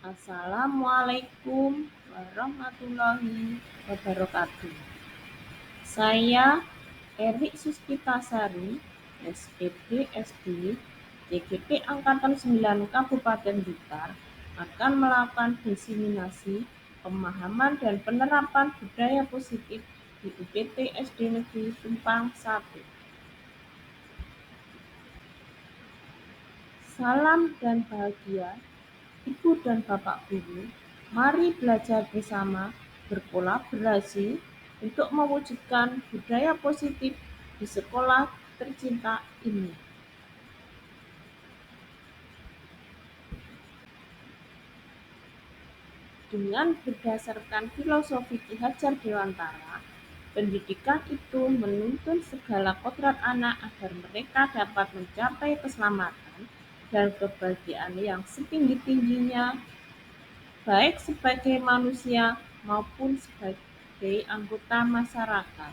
Assalamualaikum warahmatullahi wabarakatuh. Saya Erik Suspitasari, SPB SD, CGP Angkatan 9 Kabupaten Blitar, akan melakukan diseminasi pemahaman dan penerapan budaya positif di UPT SD Negeri Tumpang 1. Salam dan bahagia, Ibu dan Bapak Guru, mari belajar bersama, berkolaborasi untuk mewujudkan budaya positif di sekolah tercinta ini. Dengan berdasarkan filosofi Ki Hajar Dewantara, pendidikan itu menuntun segala kodrat anak agar mereka dapat mencapai keselamatan dan kebahagiaan yang setinggi-tingginya, baik sebagai manusia maupun sebagai anggota masyarakat.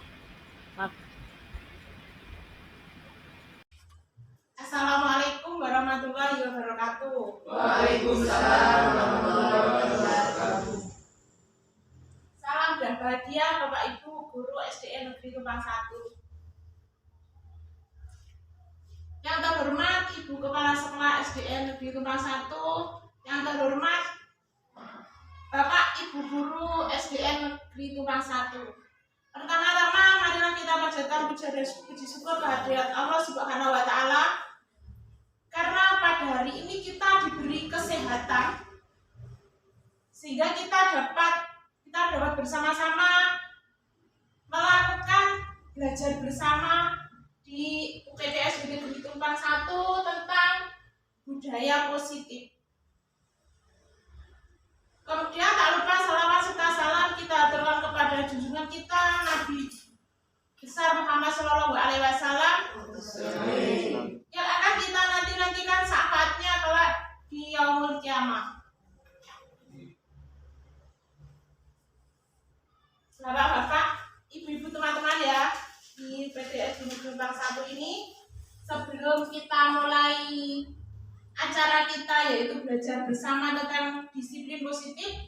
Assalamualaikum warahmatullahi wabarakatuh. Waalaikumsalam warahmatullahi wabarakatuh. Salam dan bahagia Bapak Ibu Guru SDN Negeri Tumpang 1. Yang terhormat Ibu Kepala Sekolah SDN Negeri Tumpang 1, yang terhormat Bapak Ibu Guru SDN Negeri Tumpang 1. Pertama-tama marilah kita panjatkan puji syukur kehadirat Allah Subhanahu wa taala karena pada hari ini kita diberi kesehatan sehingga kita dapat bersama-sama melakukan belajar bersama di UPT SD Negeri Tumpang 1 tentang budaya positif. Kemudian tak lupa salawat serta salam kita aturkan kepada junjungan kita Nabi besar Muhammad Shallallahu Alaihi Wasallam yang akan kita nantikan sahabatnya kelak di yaumul kiamah. Bapak-bapak, ibu-ibu, teman-teman ya di PTS Negeri Tumpang 1 ini, sebelum kita mulai acara kita yaitu belajar bersama tentang disiplin positif,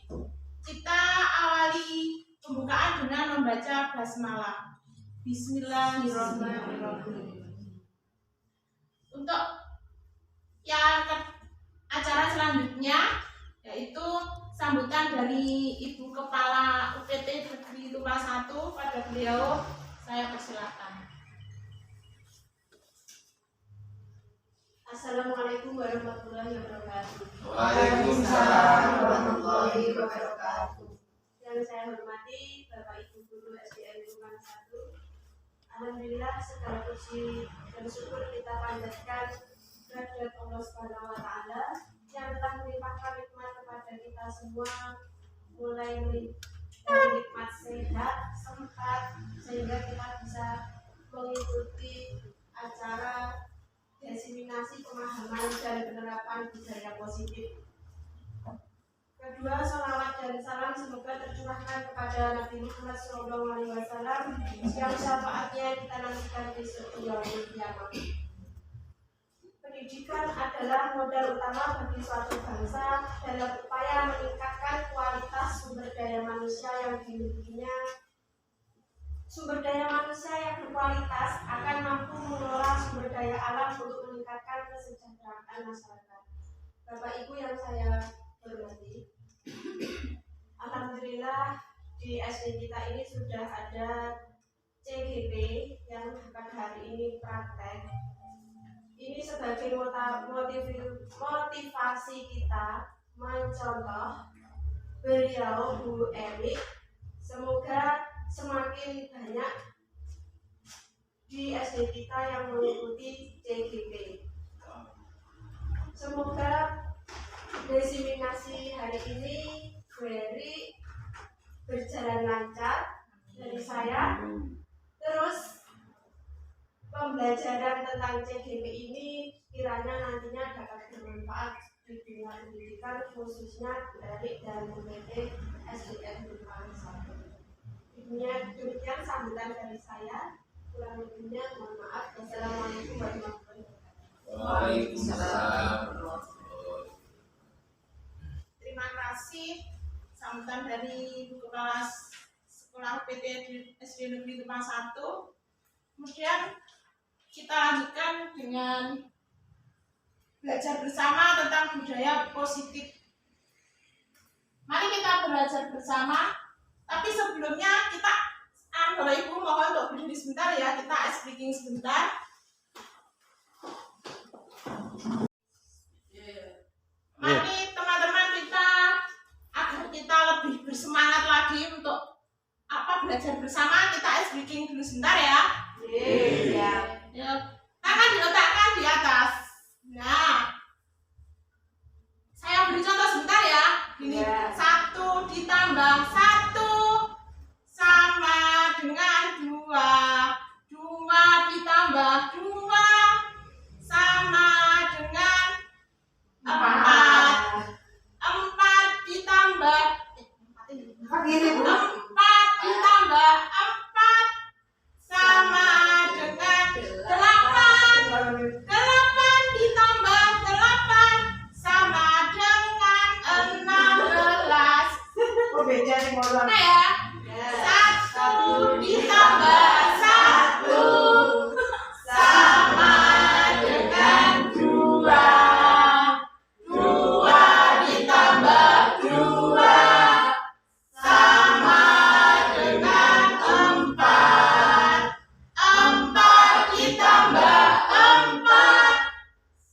kita awali pembukaan dengan membaca basmalah. Bismillahirrahmanirrahim. Untuk yang acara selanjutnya yaitu sambutan dari Ibu Kepala UPT Negeri Tumpang 1, pada beliau saya persilakan. Assalamualaikum warahmatullahi wabarakatuh. Waalaikumsalam warahmatullahi wabarakatuh. Yang saya hormati Bapak Ibu Guru SDN Tumpang 1. Alhamdulillah segala puji dan syukur kita panjatkan kehadirat Allah Subhanahu wa taala yang telah melimpahkan nikmat kepada kita semua, mulai dari nikmat sehat, sempat, sehingga kita bisa mengikuti acara diseminasi pemahaman dan penerapan budaya positif. Kedua, salawat dan salam semoga tercurahkan kepada Nabi Muhammad SAW yang syafaatnya kita nantikan besok di yaumul kiamah. Pendidikan adalah modal utama bagi suatu bangsa dalam upaya meningkatkan kualitas sumber daya manusia yang dimilikinya. Sumber daya manusia yang berkualitas akan mampu mengelola sumber daya alam untuk meningkatkan kesejahteraan masyarakat. Bapak Ibu yang saya hormati, alhamdulillah di SD kita ini sudah ada CGP yang pada hari ini praktek. Ini sebagai motivasi kita mencontoh beliau Bu Erik. Semoga semakin banyak di SD kita yang mengikuti CGP. Semoga diseminasi hari ini berjalan lancar dari saya. Terus pembelajaran tentang CGP ini kiranya nantinya dapat bermanfaat di dunia pendidikan, khususnya dari dan UPT SDN Tumpang 1. Demikian sambutan dari saya. Kurang lebihnya mohon maaf. Wassalamualaikum warahmatullahi wabarakatuh. Waalaikumsalam. Terima kasih. kasih sambutan dari Bu Kepala Sekolah PT SD Negeri Tupang 1. Kemudian kita lanjutkan dengan belajar bersama tentang budaya positif. Mari kita belajar bersama. Tapi sebelumnya kita, Bapak Ibu mohon untuk berdiri sebentar ya. Kita ice breaking sebentar. Mari teman-teman kita, agar kita lebih bersemangat lagi untuk belajar bersama, kita ice breaking dulu sebentar ya. Ya, tangan diletakkan di atas. Nah, saya beri contoh sebentar ya. Gini, 1 ditambah 1 sama dengan 2. 2 ditambah 2 sama dengan 4. 4 ditambah 4 sama dengan 8. 8 ditambah 8 sama dengan 16. Nah ya, 1 ditambah 1 sama dengan 2. 2 ditambah 2 sama dengan 4. 4 ditambah 4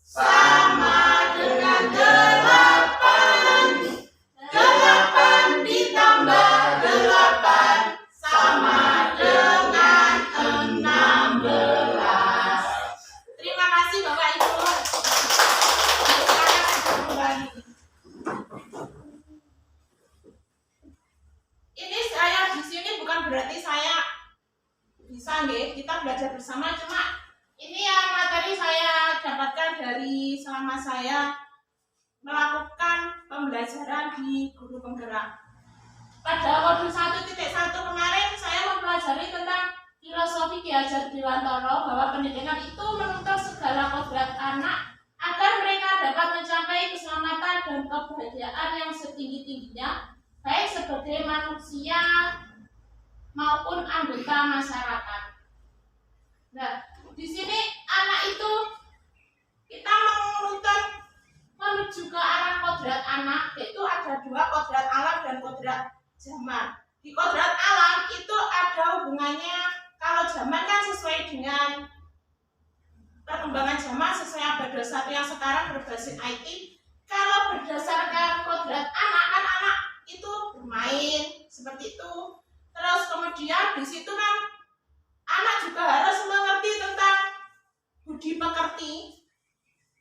sama dengan 8. 8 ditambah 8 sama dengan 16. Terima kasih Bapak Ibu. Sekarang kembali. Ini saya di sini bukan berarti saya bisa kita belajar bersama, cuma ini yang materi saya dapatkan dari selama saya melakukan pembelajaran di guru penggerak. Pada modul 1.1 kemarin saya mempelajari tentang filosofi Ki Hajar Dewantara, bahwa pendidikan itu menuntut segala kodrat anak agar mereka dapat mencapai keselamatan dan kebahagiaan yang setinggi-tingginya, baik sebagai manusia maupun anggota masyarakat. Nah, di sini anak itu kita menuju ke arah kodrat anak, yaitu ada 2, kodrat alam dan kodrat zaman. Di kodrat alam itu ada hubungannya, kalau zaman kan sesuai dengan perkembangan zaman, sesuai abad 21 yang sekarang berbasis IT. Kalau berdasarkan kodrat anak, kan anak itu bermain seperti itu. Terus kemudian di situ kan anak juga harus mengerti tentang budi pekerti.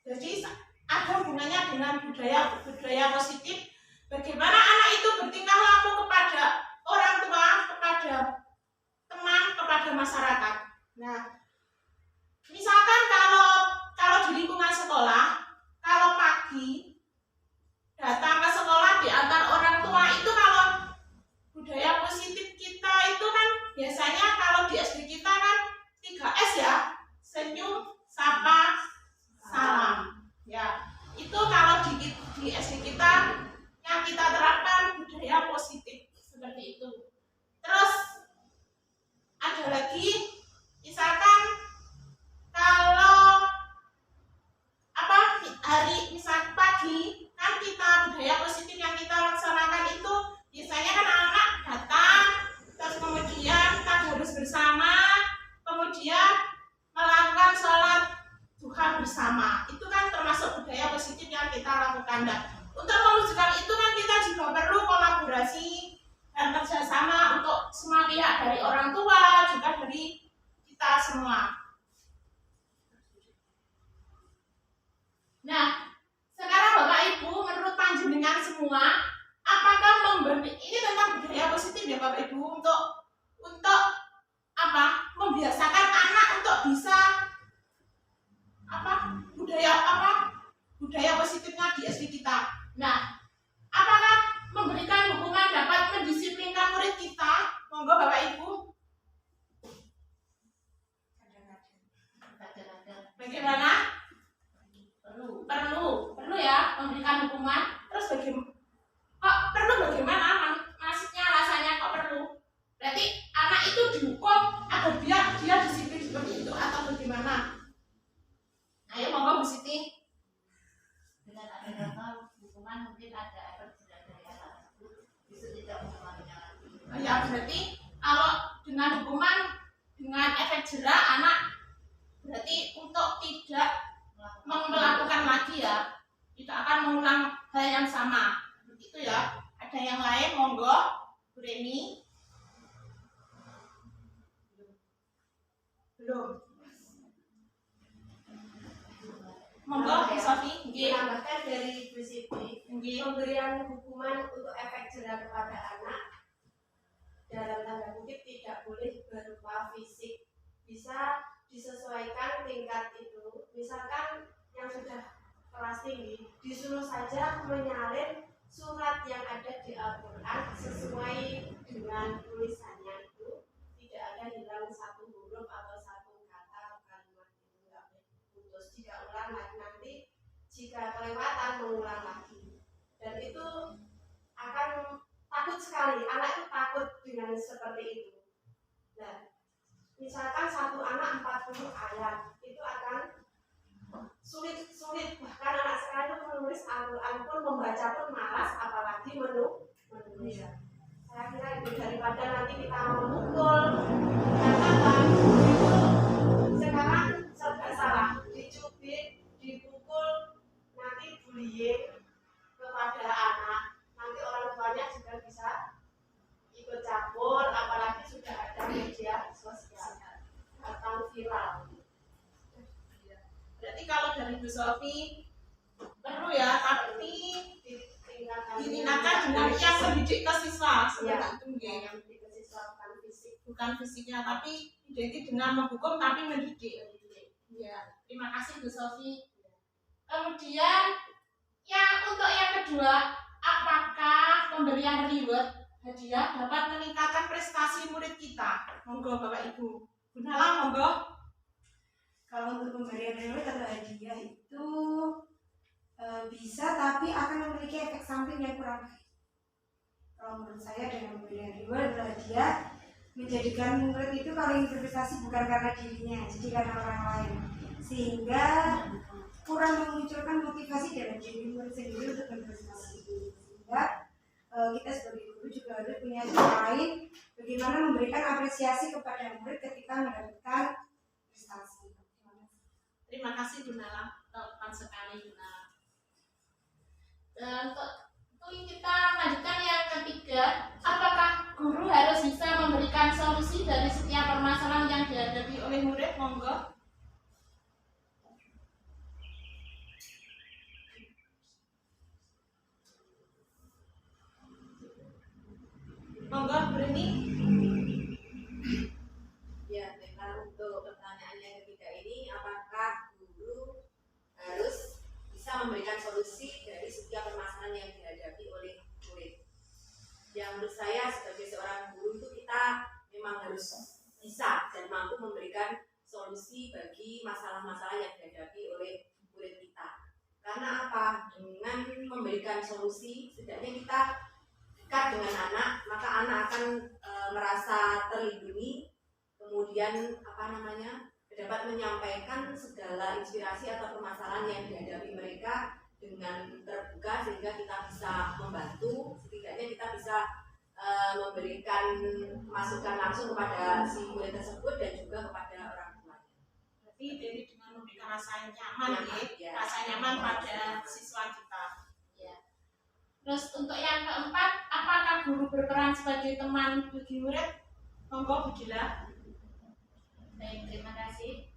Jadi ada hubungannya dengan budaya positif. Bagaimana anak itu bertingkah laku kepada orang tua, kepada teman, kepada masyarakat. Nah, misalkan kalau di lingkungan sekolah, kalau pagi datang ke sekolah diantar orang tua, itu kalau budaya positif kita itu kan biasanya kalau di SD kita kan 3S ya, senyum, sapa, salam. Ya, itu kalau di SD kita yang kita terapkan budaya positif seperti itu. Terus ada lagi, misalkan kalau hari misal pagi kan kita budaya positif yang kita laksanakan itu biasanya kan anak datang, terus kemudian kita harus bersama, kemudian melakukan sholat duha bersama. Itu kan termasuk budaya positif yang kita lakukan. Dan untuk mewujudkan itu kan kita juga perlu kolaborasi dan kerjasama untuk semua pihak, dari orang tua juga dari kita semua. Nah, sekarang Bapak Ibu, menurut panjenengan semua, apakah ini tentang budaya positif ya Bapak Ibu, untuk membiasakan anak untuk bisa budaya positifnya di SD kita. Nah, apakah memberikan dukungan dapat mendisiplinkan murid kita? Monggo Bapak Ibu. Bagaimana? Perlu ya memberikan hukuman. Terus bagaimana? Kok hukuman mungkin ada efek jerah dari anak tersebut, bisa tidak mengulanginya lagi. Ya berarti kalau dengan hukuman dengan efek jerah anak berarti untuk tidak melakukan lagi ya, tidak akan mengulang hal yang sama. Begitu ya. Ada yang lain monggo, Bu Reni. Belum. Monggo, Bu Sofi. Nggih. Menambahkan dari Bu Siti, Nggih. pemberian hukuman untuk efek jerah kepada anak dalam tanda kutip tidak boleh berupa fisik, bisa disesuaikan tingkat itu. Misalkan yang sudah kelas tinggi disuruh saja menyalin surat yang ada di Al-Quran sesuai dengan tulisannya, itu tidak ada hilang satu huruf atau satu kata kalimat, itu nggak boleh putus, tidak ulang lagi, nanti jika kelewatan mengulang lagi, dan itu akan takut sekali, anak itu takut dengan seperti itu. Nah, misalkan satu anak 40 ayat itu akan sulit, bahkan anak sekarang itu menulis Al-Quran pun, membaca pun malas, apalagi menulis. Saya kira itu daripada nanti kita memukul, karena itu sekarang serba salah, dicubit, dipukul, nanti bullying kepada anak, nanti orang tuanya juga bisa ikut campur, apalagi sudah ada media sosial atau viral. Berarti kalau dari Bu Sofi perlu ya, tapi ditingkatkan dengan yang mendidik ke siswa seperti itu nggih. Yang mendidik ke siswa bukan fisik. Bukan fisiknya, tapi identik dengan menghukum tapi mendidik. Ya, terima kasih Bu Sofi. Kemudian yang untuk yang kedua, apakah pemberian reward hadiah dapat meningkatkan prestasi murid kita? Monggo Bapak Ibu. Bu Nala, monggo. Kalau untuk pemberian reward atau hadiah itu bisa, tapi akan memiliki efek samping yang kurang baik. Kalau menurut saya dengan pemberian reward atau hadiah menjadikan murid itu kalau ingin berprestasi bukan karena dirinya, jadi karena orang lain, sehingga kurang memunculkan motivasi dalam diri murid sendiri untuk berprestasi. Sehingga kita sebagai guru juga harus punya cara lain bagaimana memberikan apresiasi kepada murid ketika mendapatkan prestasi. Terima kasih Bu Nala, tepat sekali Bu Nala. Dan untuk kita lanjutkan yang ketiga, apakah guru harus bisa memberikan solusi dari setiap permasalahan yang dihadapi oleh murid? Monggo. Monggo, Bu Reni. Ya, memang untuk pertanyaan yang ketiga ini, apakah guru harus bisa memberikan solusi dari setiap permasalahan yang dihadapi oleh murid? Yang menurut saya sebagai seorang guru itu kita memang harus bisa dan mampu memberikan solusi bagi masalah-masalah yang dihadapi oleh murid kita. Karena apa? Dengan memberikan solusi, setidaknya kita dekat dengan anak, maka anak akan merasa terlindungi, kemudian dapat menyampaikan segala inspirasi atau permasalahan yang dihadapi mereka dengan terbuka, sehingga kita bisa membantu, setidaknya kita bisa memberikan masukan langsung kepada si murid tersebut dan juga kepada orang tuanya. Berarti dari dengan memberikan rasa nyaman, ya, rasa nyaman pada siswa kita. Ya. Terus untuk yang keempat, apakah guru berperan sebagai teman bagi murid? Monggo Bu Dila. Baik, terima kasih.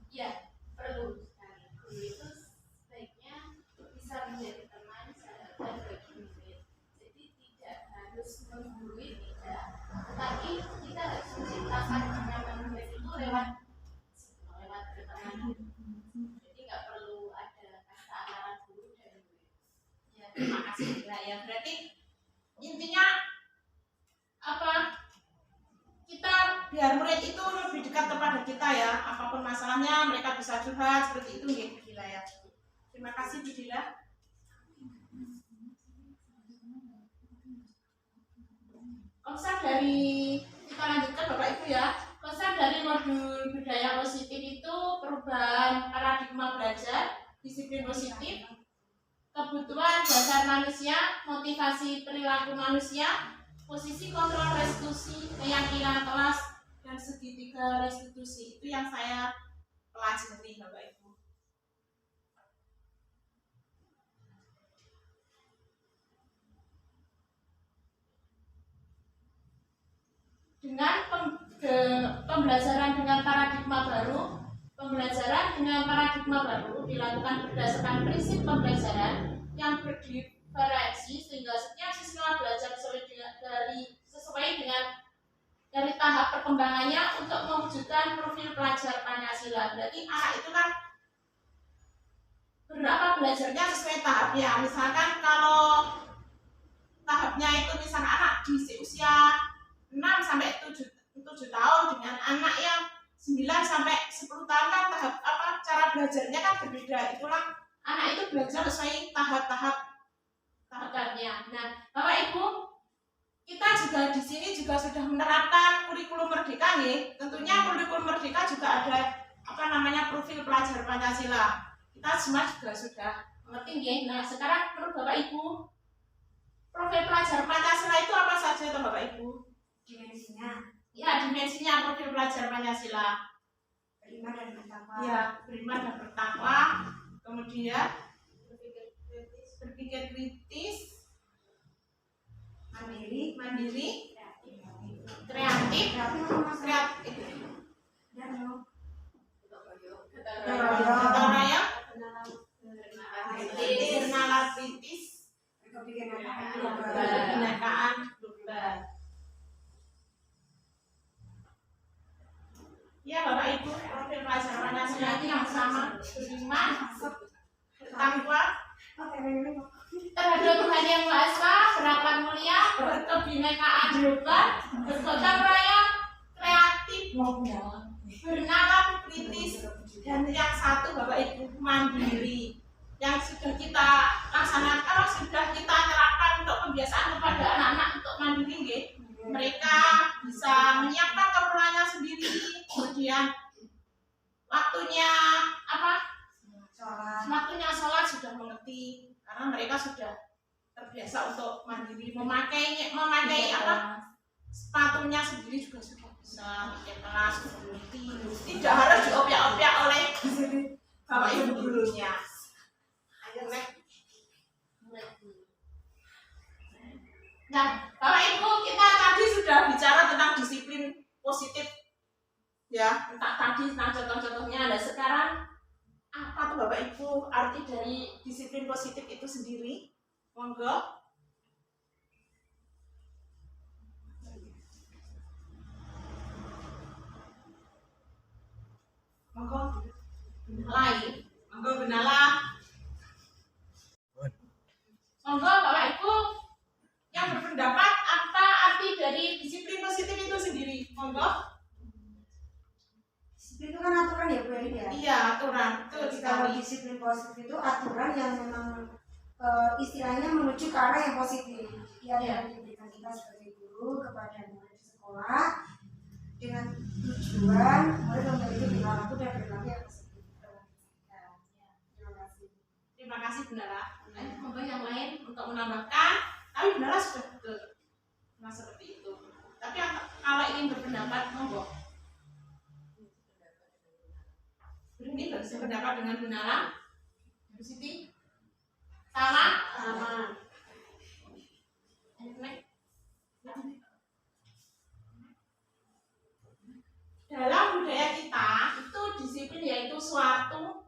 Ya, perlu sekali. Guru itu sebaiknya bisa menjadi teman, sahabat bagi murid. Jadi tidak harus menggurui, tidak, tetapi kita harus menciptakan kenyaman murid itu lewat pertemanan. Jadi nggak perlu ada kasta antara guru dan murid. Ya, terima kasih Dila ya. Berarti intinya apa? Kita biar murid itu lebih dekat kepada kita ya, apapun masalahnya mereka bisa curhat seperti itu ya Bu Dila ya. Terima kasih Bu Dila. Konsep dari, kita lanjutkan Bapak Ibu ya, konsep dari modul budaya positif itu perubahan paradigma belajar, disiplin positif, kebutuhan dasar manusia, motivasi perilaku manusia, posisi kontrol restitusi, keyakinan kelas, dan segitiga restitusi. Itu yang saya pelajari, Bapak Ibu. Dengan pembelajaran dengan paradigma baru dilakukan berdasarkan prinsip pembelajaran yang berdiferensi sehingga setiap siswa belajar sesuai dengan dari tahap perkembangannya untuk mewujudkan profil pelajar Pancasila. Berarti anak itu kan berapa belajarnya sesuai tahapnya. Misalkan kalau tahapnya itu misalkan anak di usia 6 sampai 7 tahun dengan anak yang 9 sampai 10 tahun kan cara belajarnya kan berbeda. Itulah anak itu belajar sesuai tahapannya. Nah, Bapak Ibu, kita juga di sini juga sudah menerapkan kurikulum merdeka nih. Tentunya kurikulum merdeka juga ada profil pelajar Pancasila. Kita semua juga sudah mengerti nggih. Nah, sekarang menurut Bapak Ibu, profil pelajar Pancasila itu apa saja toh Bapak Ibu? Dimensinya. Ya, dimensinya profil pelajar Pancasila. Beriman dan bertakwa. Ya, beriman dan bertakwa. Kemudian berpikir kritis, mandiri, kreatif, gotong royong, bernalar kritis, kebinekaan global. Ya Bapak Ibu, profil pelajar Pancasila ini yang sama, beriman, bertakwa, terhadap Tuhan Yang Maha Esa, berakhlak mulia, berkebinekaan global, bergotong royong, kreatif, bernalar kritis, dan yang satu Bapak Ibu mandiri, yang sudah kita laksanakan, sudah kita terapkan untuk pembiasaan kepada anak-anak untuk mandiri, nggih. Mereka bisa menyiapkan keperluannya sendiri, kemudian waktunya sholat sudah mengerti karena mereka sudah terbiasa untuk mandiri, memakai sepatunya sendiri juga sudah bisa, pakai kelas sudah mengerti, tidak harus diopiak-opiak oleh Bapak Ibu gurunya. Nah, Bapak Ibu, kita tadi sudah bicara tentang disiplin positif, ya, tentang contoh-contohnya. Nah, sekarang apa tuh Bapak Ibu arti dari disiplin positif itu sendiri? Monggo. Monggo Benala. Monggo Bapak Ibu yang berpendapat apa arti dari disiplin positif itu sendiri? Monggo. Disiplin itu kan aturan ya Bu Erin ya? Iya, aturan. Betul Kalau sekali. disiplin positif itu aturan yang memang istilahnya menuju ke arah yang positif. Yang diberikan kita sebagai guru kepada murid sekolah dengan tujuan murid memiliki perilaku dan perilaku yang positif. Terima kasih. Terima kasih Benala. Monggo yang lain untuk menambahkan. Tapi Benala sudah betul. Nah, seperti itu. Tapi kalau ingin berpendapat, monggo. Ini berpendapat dengan Benala. Bu Siti? Sama? Dalam budaya kita itu disiplin yaitu sesuatu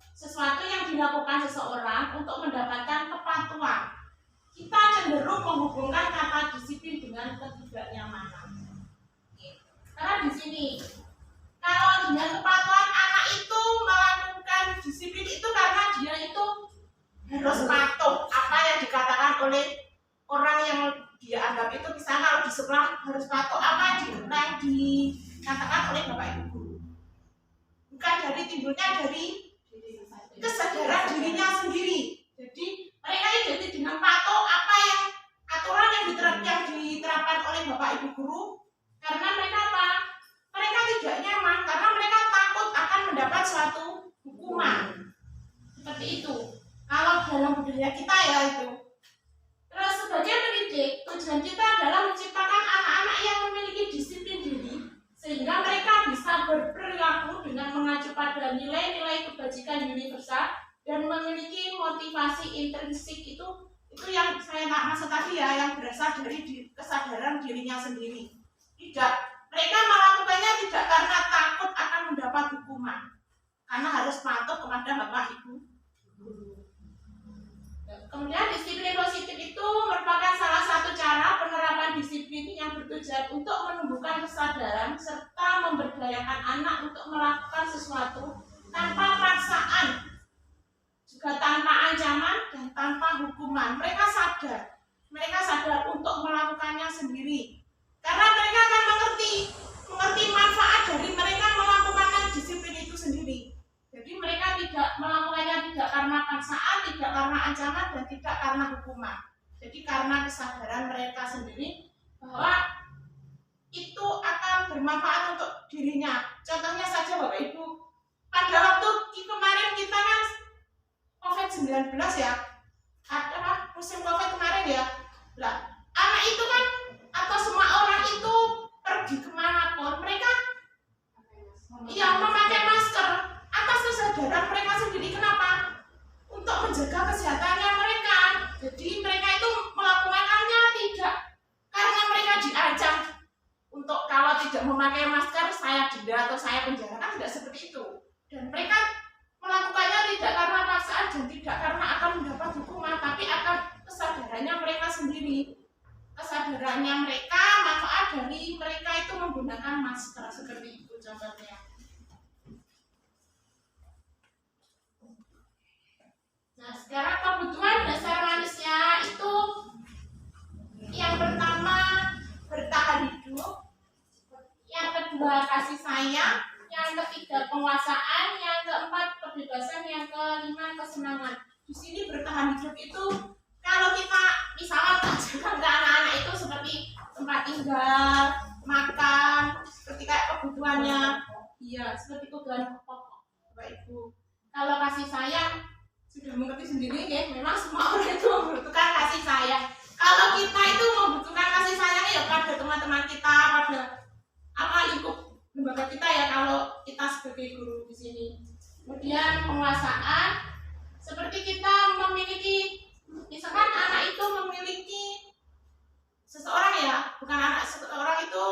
yang dilakukan seseorang untuk mendapatkan kepatuhan. Kita cenderung menghubungkan kata disiplin dengan ketidaknyamanan. Karena di sini kalau dengan kepatuhan anak itu melakukan disiplin itu karena dia itu harus patuh apa yang dikatakan oleh orang yang dia anggap itu, misalnya kalau di sekolah harus patuh apa yang dikatakan oleh Bapak Ibu guru. Bukan dari timbulnya dari kesadaran dirinya sendiri. Jadi mereka ini jadi dengan patuh apa yang aturan yang diterapkan oleh Bapak Ibu guru, karena mereka apa? Mereka tidak nyaman karena mereka takut akan mendapat suatu hukuman. Seperti itu. Kalau dalam budaya kita ya itu. Terus sebagai pendidik, tujuan kita adalah menciptakan anak-anak yang memiliki disiplin diri sehingga mereka bisa berperilaku dengan mengacu pada nilai-nilai kebajikan universal dan memiliki motivasi intrinsik itu yang saya maksud tadi ya, yang berasal dari kesadaran dirinya sendiri. Tidak, mereka melakukannya tidak karena takut akan mendapat hukuman, karena harus patuh kepada bapak ibu guru. Kemudian disiplin positif itu merupakan salah satu cara penerapan disiplin yang bertujuan untuk menumbuhkan kesadaran serta memberdayakan anak untuk melakukan sesuatu tanpa paksaan, juga tanpa ancaman dan tanpa hukuman. Mereka sadar untuk melakukannya sendiri karena mereka akan mengerti manfaat dari mereka melakukan disiplin itu sendiri. Jadi mereka tidak melakukannya tidak karena paksaan, tidak karena ancaman, dan tidak karena hukuman. Jadi karena kesadaran mereka sendiri bahwa itu akan bermanfaat untuk dirinya. Contohnya saja Bapak Ibu, pada waktu kemarin kita kan COVID-19 ya, ada musim COVID kemarin ya. Lah, anak itu kan atau semua orang itu pergi kemanapun, mereka memakai masker atas kesadaran mereka sendiri. Kenapa? Untuk menjaga kesehatannya mereka. Jadi mereka itu melakukannya tidak karena mereka diancam untuk kalau tidak memakai masker saya denda atau saya penjara, kan tidak seperti itu. Dan mereka melakukannya tidak karena paksaan dan tidak karena akan mendapat hukuman, tapi akan kesadarannya mereka sendiri. Kesadarannya mereka, manfaat dari mereka itu menggunakan masker, seperti itu contohnya. Nah, sekarang kebutuhan dasar manusia itu yang pertama bertahan hidup, yang kedua kasih sayang, yang ketiga penguasaan, yang keempat kebebasan, yang kelima kesenangan. Di sini bertahan hidup itu kalau kita misalnya mengajarkan ke anak-anak itu seperti tempat tinggal, makan, seperti kayak kebutuhannya, iya seperti kebutuhan pokok, Bapak Ibu. Kalau kasih sayang sudah mengerti sendiri ya, memang semua orang itu membutuhkan kasih sayang. Kalau kita itu membutuhkan kasih sayang ya pada teman-teman kita, pada lingkup lembaga kita ya, kalau kita sebagai guru di sini. Kemudian penguasaan, seperti kita memiliki, misalkan anak itu memiliki seseorang ya, bukan anak seseorang itu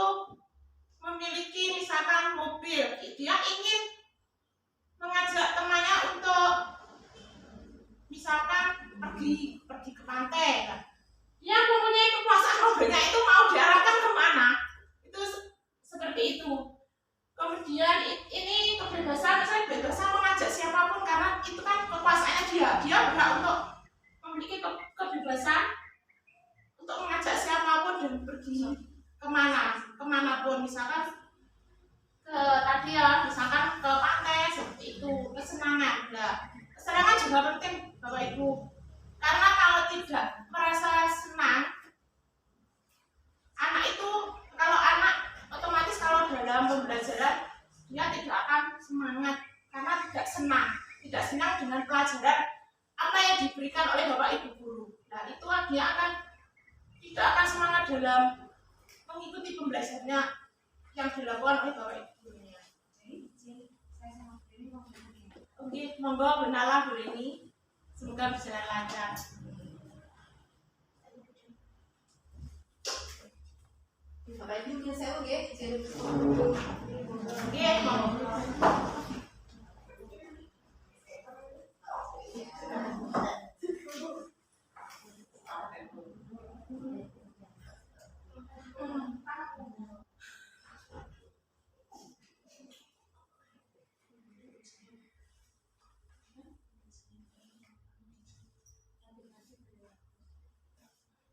memiliki misalkan mobil, dia ingin mengajak temannya untuk misalkan pergi ke pantai, kan? Dia mempunyai kekuasaan mobilnya itu mau diarahkan kemana, itu seperti itu. Kemudian ini kebebasan, saya bebas mengajak siapapun karena itu kan kekuasaannya dia berhak untuk memiliki kebebasan untuk mengajak siapapun dan pergi kemanapun, misalkan tadi ya, misalkan ke pantai seperti itu. Kesenangan, kesenangan juga penting Bapak Ibu, karena kalau tidak merasa senang, anak itu otomatis kalau dalam pembelajaran dia tidak akan semangat karena tidak senang dengan pelajaran apa yang diberikan oleh Bapak Ibu guru. Nah itu dia tidak akan semangat dalam mengikuti pembelajarannya yang dilakukan oleh Bapak Ibu gurunya. Oke, monggo benalah Bu Rini, semoga berjalan lancar. Bapak Ibu nyuwun sewu nggih, izin. Nggih, monggo.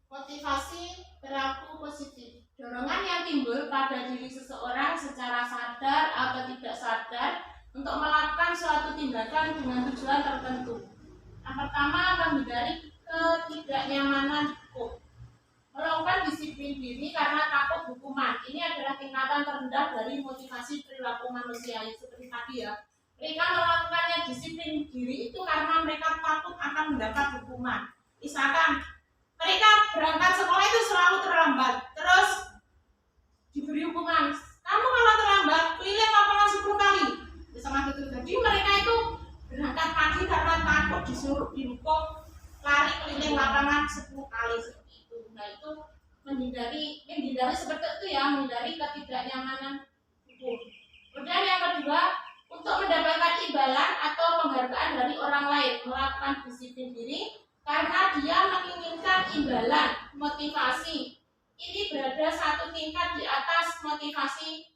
Motivasi perilaku positif. Dorongan yang timbul pada diri seseorang secara sadar atau tidak sadar untuk melakukan suatu tindakan dengan tujuan tertentu. Yang pertama, menghindari ketidaknyamanan hukum. Melakukan disiplin diri karena takut hukuman. Ini adalah tingkatan terendah dari motivasi perilaku manusia. Seperti tadi ya, mereka melakukannya disiplin diri itu karena mereka takut akan mendapat hukuman. Misalkan mereka berangkat sekolah itu selalu terlambat, terus diberi hukuman. Kamu kalau terlambat, keliling lapangan 10 kali. Sama itu. Jadi mereka itu berangkat pagi karena takut disuruh dihukum lari keliling lapangan 10 kali seperti itu. Nah itu menghindari seperti itu ya, menghindari ketidaknyamanan hukum. Kemudian yang kedua, untuk mendapatkan imbalan atau penghargaan dari orang lain, melakukan disiplin diri karena dia menginginkan imbalan, motivasi. Ini berada satu tingkat di atas motivasi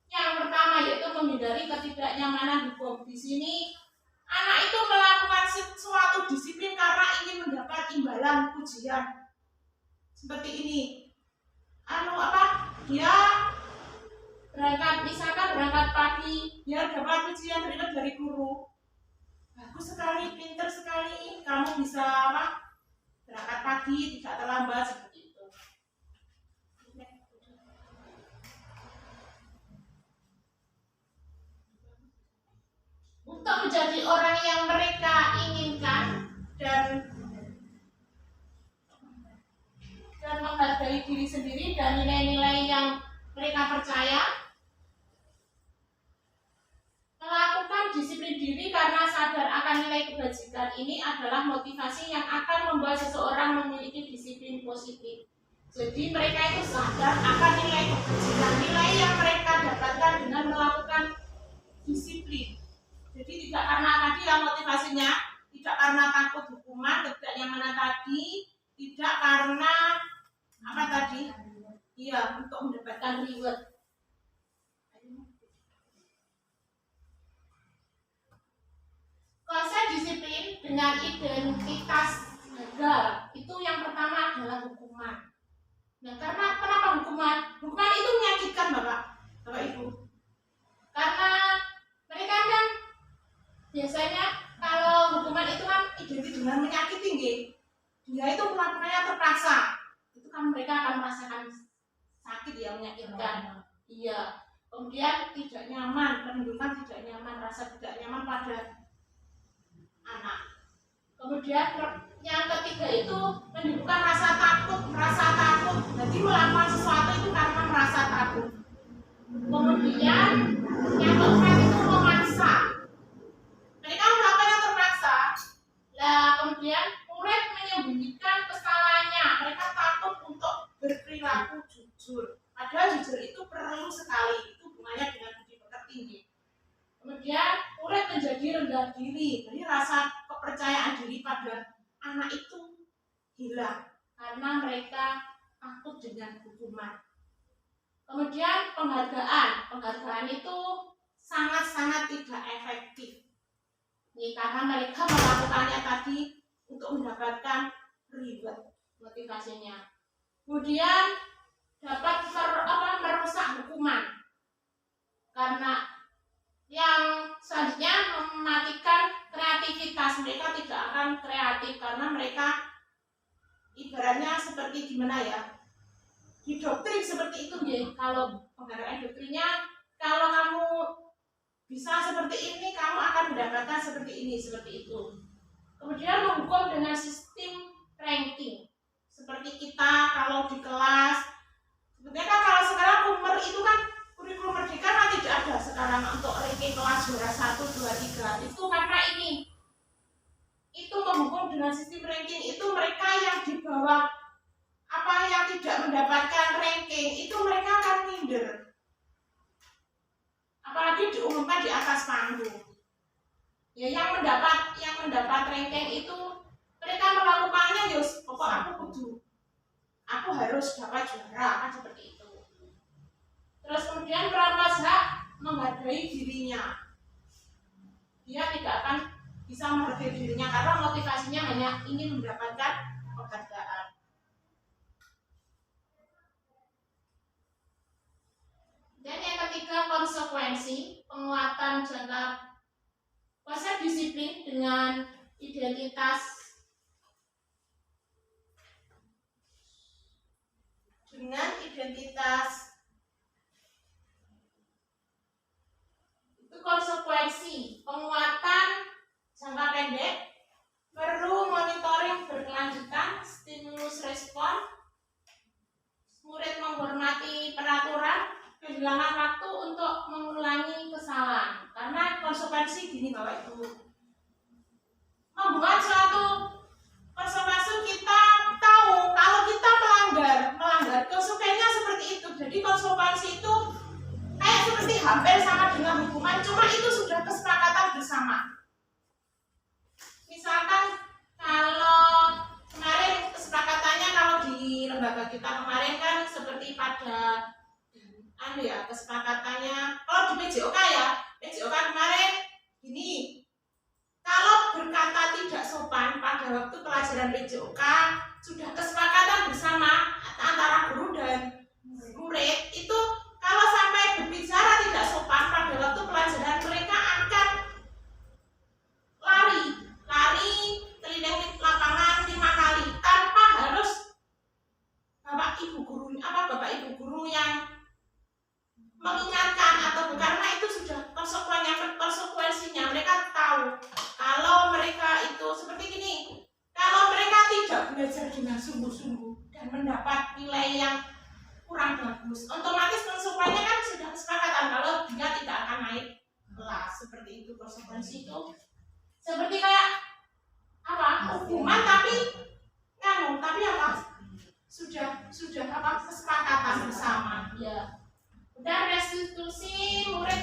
yang pertama, yaitu menghindari ketidaknyamanan hukum. Di sini anak itu melakukan sesuatu disiplin karena ingin mendapat imbalan pujian. Seperti ini. Dia misalkan berangkat pagi, dia dapat pujian dari guru. Bagus sekali, pintar sekali, kamu bisa berangkat pagi, tidak terlambat, seperti itu. Untuk menjadi orang yang mereka inginkan dan menghargai diri sendiri dan nilai-nilai yang mereka percaya, melakukan disiplin diri karena sadar akan nilai kebajikan ini adalah motivasi yang akan membuat seseorang memiliki disiplin positif. Jadi mereka itu sadar akan nilai kebajikan, nilai yang mereka dapatkan dengan melakukan disiplin. Jadi tidak karena tadi yang motivasinya, tidak karena takut hukuman, ketidaknyamanan tadi, tidak karena untuk mendapatkan reward. Konsep disiplin dengan identitas gagal itu yang pertama adalah hukuman. Nah, kenapa hukuman? Hukuman itu menyakitkan Bapak Ibu. Karena mereka kan biasanya kalau hukuman itu kan identik dengan menyakiti, dia itu melakukannya terpaksa. Itu kan mereka akan merasakan sakit yang menyakitkan. Iya. Kemudian tidak nyaman, menimbulkan tidak nyaman, rasa tidak nyaman pada anak. Kemudian yang ketiga itu menimbulkan rasa takut. Jadi melakukan sesuatu itu karena merasa takut. Kemudian yang keempat itu memaksa. Mereka melakukannya terpaksa. Kemudian murid menyembunyikan kesalahannya. Mereka takut untuk berperilaku jujur. Padahal jujur itu perlu sekali. Itu hubungannya dengan budi pekerti. Kemudian murid menjadi rendah diri. Jadi rasa kepercayaan diri pada anak itu hilang karena mereka takut dengan hukuman. Kemudian penghargaan itu sangat-sangat tidak efektif. Karena mereka melakukannya tadi untuk mendapatkan reward motivasinya. Kemudian dapat merusak hukuman. Karena yang selanjutnya mematikan kreativitas. Mereka tidak akan kreatif karena mereka ibaratnya seperti gimana ya, didoktrin seperti itu ya. Kalau penghargaan doktrinnya, kalau kamu bisa seperti ini, kamu akan mendapatkan seperti ini, seperti itu. Kemudian menghukum dengan sistem ranking. Seperti kita kalau di kelas, sebenarnya kan kalau sekarang umur itu kan kurikulum merdeka kan tidak ada sekarang untuk ranking kelas juara 1, 2, 3. Itu karena ini. Itu menghukum dengan sistem ranking, itu mereka yang di bawah yang tidak mendapatkan ranking, itu mereka akan minder. Apalagi diumumkan di atas panggung. Ya, yang mendapat ranking itu mereka melakukannya pokok aku harus dapat juara, kan seperti itu. Terus kemudian merampas hak menghargai dirinya. Dia tidak akan bisa menghargai dirinya karena motivasinya hanya ingin mendapatkan penghargaan. Dan yang ketiga, konsekuensi penguatan jangka. Konsep disiplin dengan identitas itu konsekuensi penguatan jangka pendek, perlu monitoring berkelanjutan gini Bapak Ibu. Membuat suatu persekusi kita tahu kalau kita melanggar konsekuensinya seperti itu. Jadi konsekuensi itu kayak seperti hampir sama dengan hukuman, cuma itu sudah kesepakatan bersama. Misalkan kalau kemarin kesepakatannya, kalau di lembaga kita kemarin kan seperti pada kesepakatannya kalau di PJOK kemarin gini, kalau berkata tidak sopan pada waktu pelajaran PJOK sudah kesepakatan bersama antara guru dan murid itu, kalau sampai berbicara tidak sopan pada waktu pelajaran mereka akan lari keliling lapangan 5 kali tanpa harus bapak ibu guru yang mengingatkan atau karena itu sudah konsekuensinya. Mereka tahu kalau mereka itu seperti gini, kalau mereka tidak belajar dengan sungguh-sungguh dan mendapat nilai yang kurang bagus, otomatis konsekuensinya kan sudah kesepakatan kalau dia tidak akan naik kelas. Seperti itu konsekuensi itu seperti kayak hukuman tapi sudah kesepakatan bersama ya. Dan restitusi, murid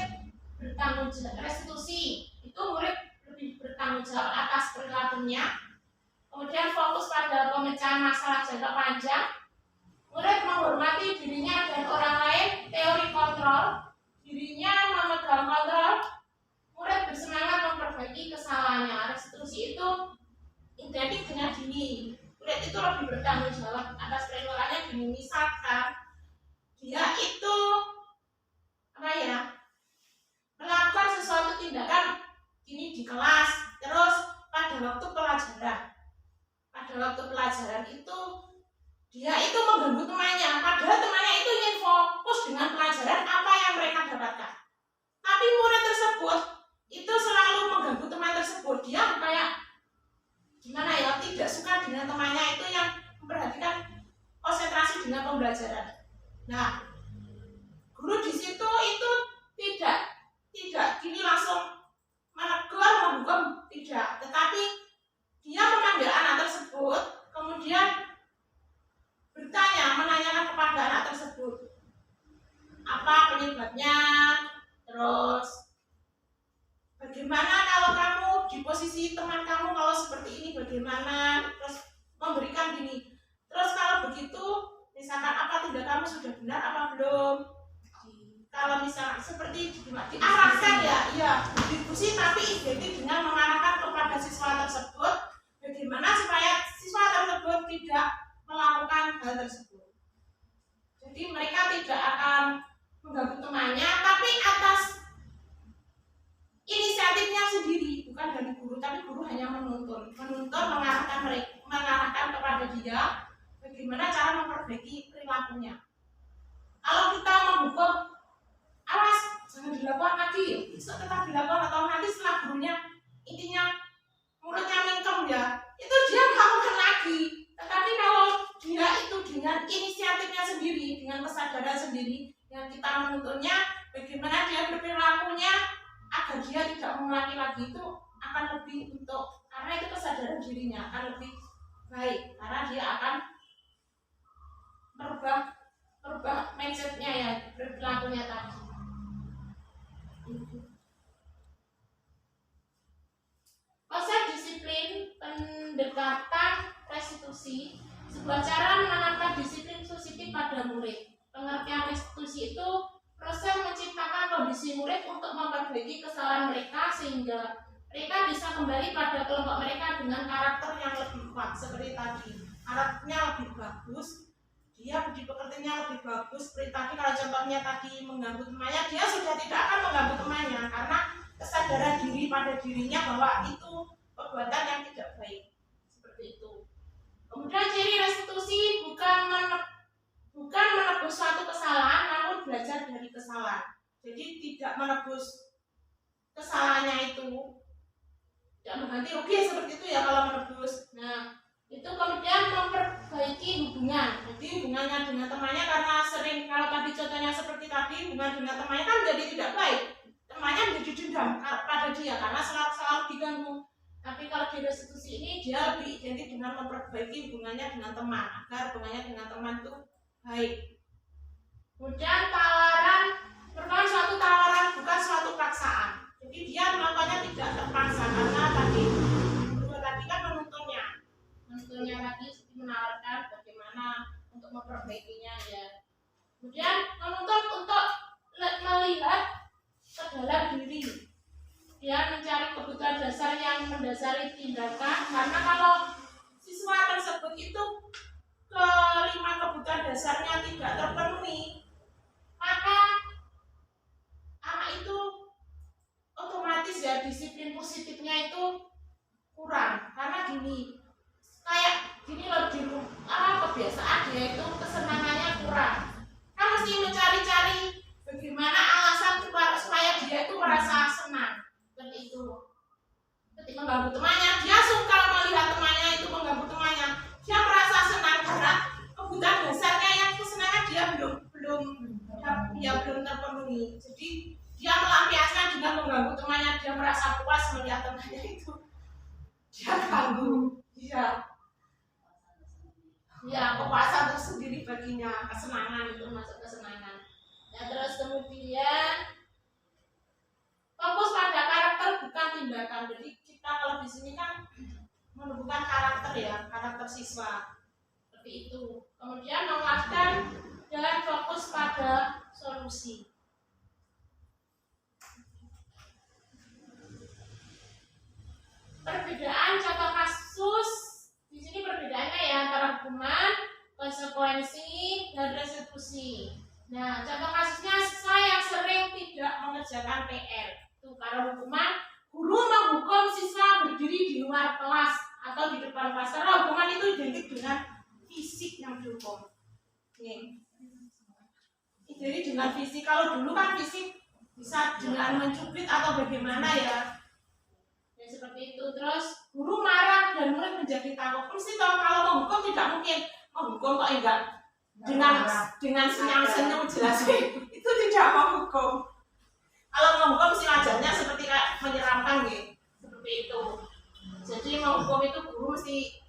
bertanggung jawab. Restitusi itu murid lebih bertanggung jawab atas perilakunya. Kemudian fokus pada pemecahan masalah jangka panjang. Murid menghormati dirinya dan orang lain. Teori kontrol, dirinya memegang kontrol. Murid bersemangat memperbaiki kesalahannya. Restitusi itu identik dengan gini. Murid itu lebih bertanggung jawab atas perilakunya gini. Misalkan dia itu melakukan sesuatu tindakan ini di kelas, terus pada waktu pelajaran itu dia itu mengganggu temannya, padahal temannya itu ingin fokus dengan pelajaran apa yang mereka dapatkan, tapi murid tersebut itu selalu mengganggu teman tersebut. Dia kayak tidak suka dengan temannya itu yang memperhatikan konsentrasi dengan pembelajaran. Nah, guru di situ itu tidak gini langsung menegur, menghukum, tidak, tetapi dia memanggil anak tersebut, kemudian menanyakan kepada anak tersebut apa penyebabnya, terus bagaimana kalau kamu di posisi teman kamu kalau seperti ini bagaimana, terus memberikan gini, terus kalau begitu misalkan apa tidak kamu sudah benar apa belum. Kalau misalnya seperti diarahkan diskusi tapi identik dengan mengarahkan kepada siswa tersebut bagaimana supaya siswa tersebut tidak melakukan hal tersebut. Jadi mereka tidak akan mengganggu temannya, tapi atas inisiatifnya sendiri, bukan dari guru, tapi guru hanya menuntun mengarahkan kepada dia bagaimana cara memperbaiki perilakunya. Kalau kita menghukum, awas jangan dilakukan lagi, tetap dilakukan, atau nanti setelah gurunya intinya mulutnya mingkem itu dia melakukan lagi. Tetapi kalau dia itu dengan inisiatifnya sendiri, dengan kesadaran sendiri, yang kita menuntunnya bagaimana dia berperilakunya agar dia tidak mengulangi lagi, itu akan lebih karena itu kesadaran dirinya akan lebih baik, karena dia akan merubah mindsetnya berperilakunya tadi. Konsep disiplin pendekatan restitusi, sebuah cara menanamkan disiplin positif pada murid. Pengertian restitusi itu proses menciptakan kondisi murid untuk memperbaiki kesalahan mereka sehingga mereka bisa kembali pada kelompok mereka dengan karakter yang lebih kuat. Seperti tadi, karakternya lebih bagus, dia budi pekertinya lebih bagus. Seperti tadi kalau contohnya tadi mengganggu temannya, dia sudah tidak akan mengganggu temannya karena kesadaran diri pada dirinya bahwa itu perbuatan yang tidak baik. Seperti itu. Kemudian ciri restitusi bukan menebus suatu kesalahan, namun belajar dari kesalahan. Jadi tidak menebus kesalahannya itu, tidak mengganti rugi seperti itu kalau menebus. Nah, itu kemudian memperbaiki hubungan. Jadi hubungannya dengan temannya, karena sering kalau tadi contohnya seperti tadi, hubungan dengan temannya kan jadi tidak baik. temannya menjadi dendam pada dia karena selalu diganggu. Tapi kalau di restitusi ini dia lebih identik dengan memperbaiki hubungannya dengan teman agar hubungannya dengan teman itu baik. Kemudian tawaran merupakan suatu tawaran, bukan suatu paksaan. Jadi dia melakukannya tidak terpaksa karena tadi kan menuntunnya tadi menawarkan bagaimana untuk memperbaikinya ya. Kemudian menuntut untuk melihat ke dalam diri. Dia mencari kebutuhan dasar yang mendasari tindakan, karena kalau siswa tersebut itu kelima kebutuhan dasarnya tidak terpenuhi, maka anak itu otomatis ya disiplin positifnya itu kurang. Karena kayak gini loh, kebiasaan dia itu kesenangannya kurang. Kan mesti mencari-cari bagaimana alasan supaya dia itu merasa senang. Seperti itu. Ketika mengganggu temannya, dia suka melihat temannya itu mengganggu temannya. Dia merasa senang karena kebutuhan dasarnya yang kesenangan dia belum terpenuhi. Jadi dia melampiaskan dengan mengganggu temannya, dia merasa puas melihat temannya itu dia ganggu. Ya, kepuasan tersendiri baginya, kesenangan itu masuk kesenangan. Ya, terus kemudian fokus pada karakter bukan tindakan. Jadi kita kalau di sini kan menumbuhkan karakter ya, karakter siswa seperti itu. Kemudian menguatkan dan fokus pada solusi. Perbedaan contoh kasus di sini perbedaannya ya antara hukuman, konsekuensi, dan restitusi. Nah, contoh kasusnya siswa yang sering tidak mengerjakan PR. Itu kalau hukuman, guru menghukum siswa berdiri di luar kelas atau di depan kelas. Karena hukuman itu identik dengan fisik yang dihukum. Jadi dengan fisik, kalau dulu kan fisik bisa dengan mencubit atau bagaimana ya. Ya seperti itu. Terus guru marah dan murid menjadi takut. Mesti tahu kalau menghukum tidak mungkin menghukum kok enggak dengan senyum-senyum jelas itu tidak menghukum. Kalau menghukum sih wajarnya seperti kayak menyeramkan gitu, seperti itu. Jadi menghukum itu guru mesti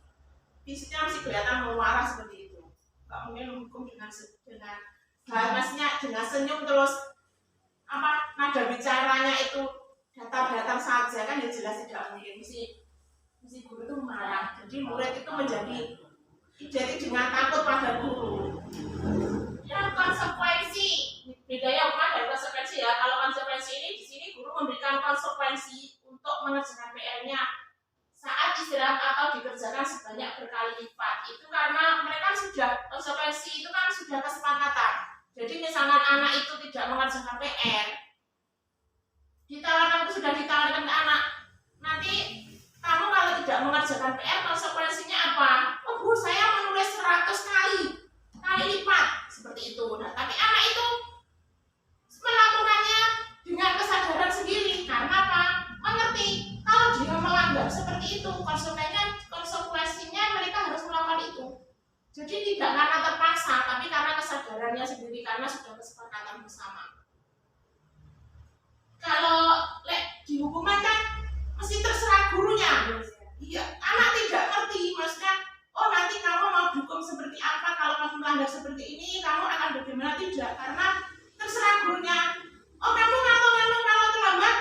fisiknya mesti kelihatan marah seperti itu. Nggak mungkin menghukum dengan maksudnya dengan senyum terus nada bicaranya itu datar-datar saja kan ya jelas tidak mungkin. Mesti guru itu marah. Jadi murid itu menjadi identik dengan takut pada guru. Ya, konsekuensi bedanya hukuman dan konsekuensi ya. Kalau konsekuensi ini di sini guru memberikan konsekuensi untuk mengerjakan PR-nya saat istirahat atau dikerjakan sebanyak berkali lipat. Itu karena mereka sudah konsekuensi itu kan sudah kesepakatan. Jadi misalkan anak itu tidak mengerjakan PR, sudah ditawarkan ke anak, nanti kamu kalau tidak mengerjakan PR konsekuensinya apa? Oh bu, saya menulis 100 kali lipat seperti itu. Nah, tapi anak itu melakukannya dengan kesadaran sendiri karena apa? Mengerti kalau dia melanggar seperti itu konsekuensinya mereka harus melakukan itu. Jadi tidak karena terpaksa, tapi karena kesadarannya sendiri karena sudah kesepakatan bersama. Kalau dihukuman kan mesti terserah gurunya. Iya, anak tidak ngerti, maksudnya oh nanti kamu mau dihukum seperti apa, kalau kamu melanggar seperti ini kamu akan bagaimana, tidak, karena terserah gurunya. Oh kamu kalau terlambat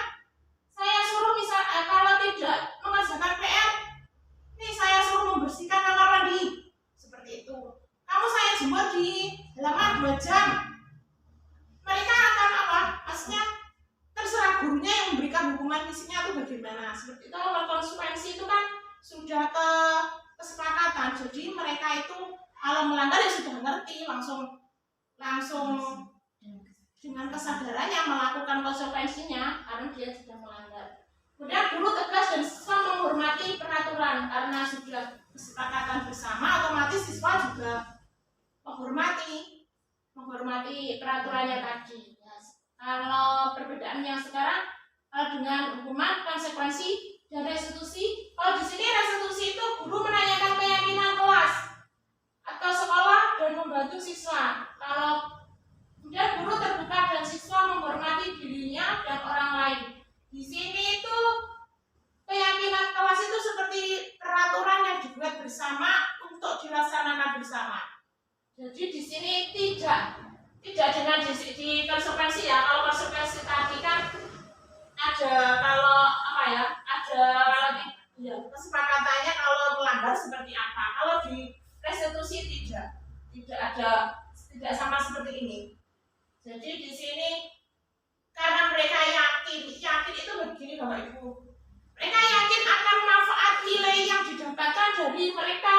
saya suruh kalau tidak mengerjakan PR nih saya suruh membersihkan kamar mandi seperti itu, kamu saya jemur di halaman 2 jam, mereka akan maksudnya terserah gurunya yang memberikan hukuman fisiknya itu bagaimana seperti itu. Kalau konsekuensi itu kan sudah kesepakatan, jadi mereka itu kalau melanggar ya sudah ngerti, langsung dengan kesadarannya melakukan konsekuensinya karena dia sudah melanggar. Kemudian guru tegas dan siswa menghormati peraturan karena sudah kesepakatan bersama, otomatis siswa juga menghormati peraturannya tadi. Kalau perbedaan yang sekarang dengan hukuman, konsekuensi, dan restitusi, kalau di sini restitusi itu guru menanyakan keyakinan kelas atau sekolah dan membantu siswa. Kalau kemudian guru terbuka dan siswa menghormati dirinya dan orang lain. bersama. Jadi di sini tidak dengan di konsekuensi ya. Kalau konsekuensi tadi kan ada kalau kesepakatannya kalau melanggar seperti apa. Kalau di restitusi tidak sama seperti ini. Jadi di sini karena mereka yakin itu begini Bapak Ibu. Mereka yakin akan manfaat nilai yang didapatkan dari mereka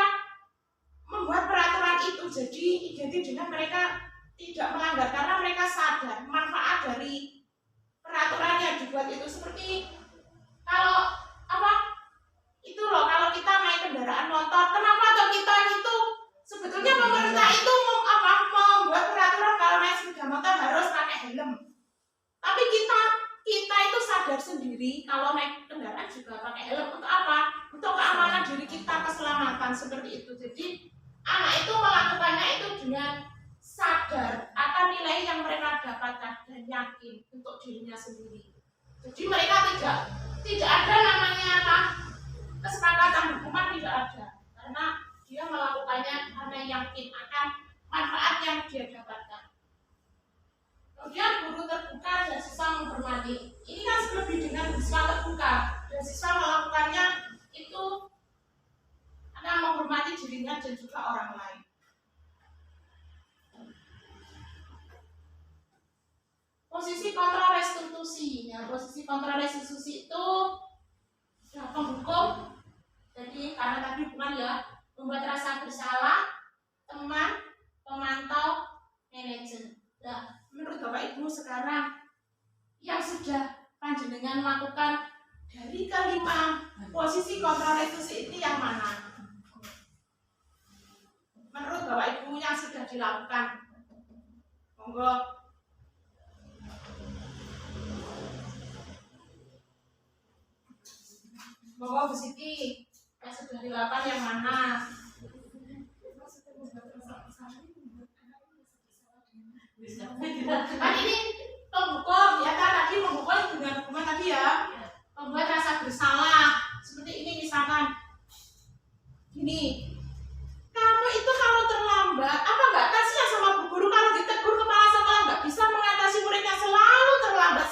membuat peraturan itu. Jadi identik dengan mereka tidak melanggar karena mereka sadar manfaat dari peraturan yang dibuat itu. Seperti kalau kalau kita naik kendaraan motor, kenapa kita itu sebetulnya pemerintah itu membuat peraturan kalau naik sepeda motor harus pakai helm. Tapi kita itu sadar sendiri kalau naik kendaraan juga pakai helm untuk apa? Untuk keamanan diri kita, keselamatan seperti itu. Jadi anak itu melakukannya itu dengan sadar akan nilai yang mereka dapatkan dan yakin untuk dirinya sendiri. Jadi mereka tidak ada namanya kesepakatan hukuman, tidak ada, karena dia melakukannya karena yakin akan manfaat yang dia dapatkan. Kemudian guru terbuka dan siswa menghormati. Ini kan lebih dengan siswa terbuka dan siswa melakukannya itu akan menghormati dirinya dan juga orang lain. Posisi kontra restitusi. Ya, posisi kontra restitusi itu penghukum. Jadi karena tadi bukan ya, membuat rasa bersalah, teman, pemantau, manajer. Nah, menurut Bapak Ibu sekarang yang sudah panjenengan lakukan dari kelima posisi kontra restitusi itu yang mana? Menurut Bapak Ibu yang sudah dilakukan, monggo. Monggo Bu Siti, yang sudah dilakukan yang mana? Kan ini penghukum ya kan, tadi penghukum dengan hukuman tadi ya, membuat rasa bersalah seperti ini. Misalkan gini, kamu itu kalau terlambat apa nggak kasihan sama bu guru kalau ditegur kepala sekolah nggak bisa mengatasi muridnya selalu terlambat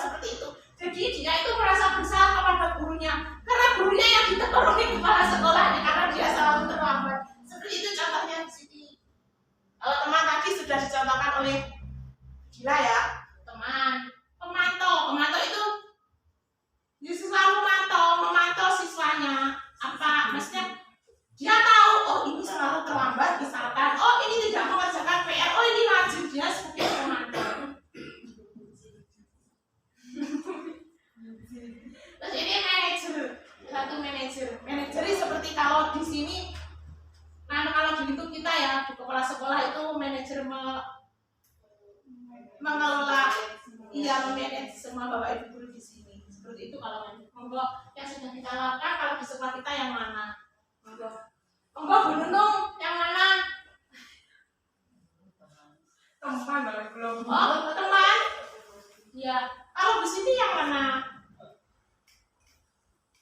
seperti itu. Jadi dia itu merasa bersalah kepada gurunya karena gurunya yang ditegur oleh kepala sekolahnya karena dia selalu terlambat. Seperti itu contohnya di sini. Kalau teman tadi sudah dicontohkan oleh Gila ya, teman. Pemantau itu dia selalu memantau siswanya. Apa maksudnya? Dia tahu, oh ini selalu terlambat misalkan, oh ini tidak mengerjakan PR, oh ini rajin, dia sebagai pemantau. Terus ini manajer seperti kalau di sini. Nah, kalau di lingkup kita ya, di kepala sekolah itu manajer mengelola, memanage semua Bapak Ibu guru di sini. Seperti itu kalau monggo yang sudah kita lakukan kalau di sekolah kita yang mana? Monggo Bu Nunung, yang mana? Teman belum. Oh, teman. Ya, kalau di sini yang mana?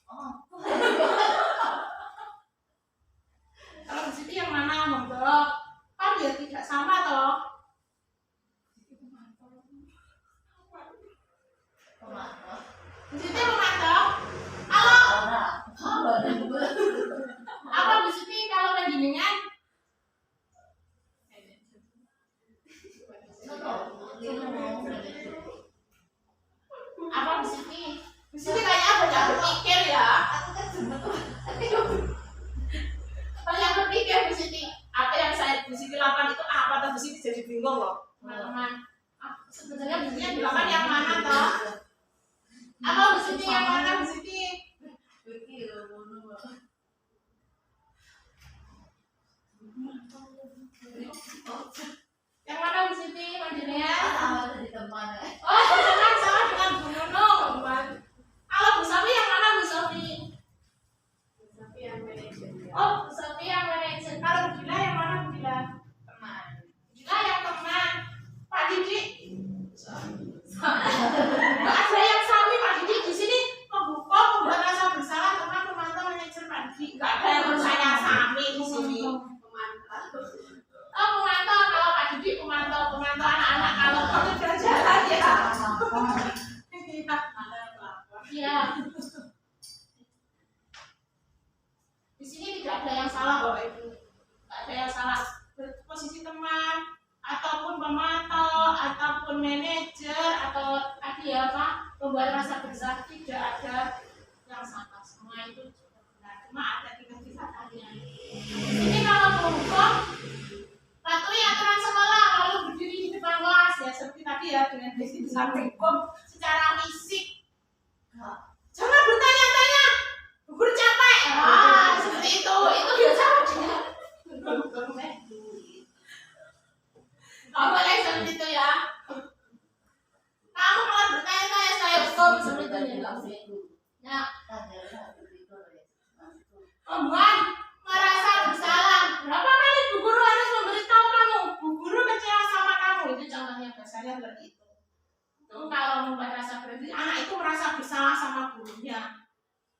Oh. Kalau di situ yang mana monggo? Kan ya tidak sama toh. Di situ memantau. Apa di situ kalau panjenengan? Apa di sini? Di sini kayaknya banyak berpikir ya. Banyak berpikir di sini. Apa yang saya di sini lakukan itu apa? Atau di sini jadi bingung loh, teman-teman. Sebenarnya di sini yang dilakukan yang mana toh? Apa di sini yang mana di sini? Yang mana di sini panjenengan? Oh, teman sama dengan Bu Nunung. Kalau Bu Sofi yang mana Bu Sofi? Oh, Bu Sofi yang manajer. Kalau Bu Dila yang mana Bu Dila? Teman. Dila yang teman. Pak Didi? Nggak ada yang sami Pak Didi di sini. Pembuka, membuat rasa bersalah, teman, pemantau, manajer Pak Didi. Nggak ada yang saya sami di sini. Iya. Di sini tidak ada yang salah Bapak Ibu. Tidak ada yang salah. Posisi teman ataupun pemantau ataupun manajer atau tadi ya Pak, pembuat rasa bersalah, tidak ada yang salah. Semua itu benar. Cuma ada tingkat-tingkatannya. Ini kalau berhukum patuhi aturan sekolah lalu berdiri di depan kelas ya seperti tadi ya dengan basic hukum secara fisik. Jangan bertanya-tanya, guru capek. Seperti itu biasa aja. Nggak boleh seperti itu ya. Kamu kalau bertanya-tanya saya hukum seperti itu ya nggak boleh. Ya. Pembuat merasa bersalah. Berapa kali bu guru harus memberitahu kamu? Bu guru kecewa sama kamu. Itu contohnya bahasanya seperti itu. Itu kalau membuat rasa berarti anak itu merasa bersalah sama gurunya.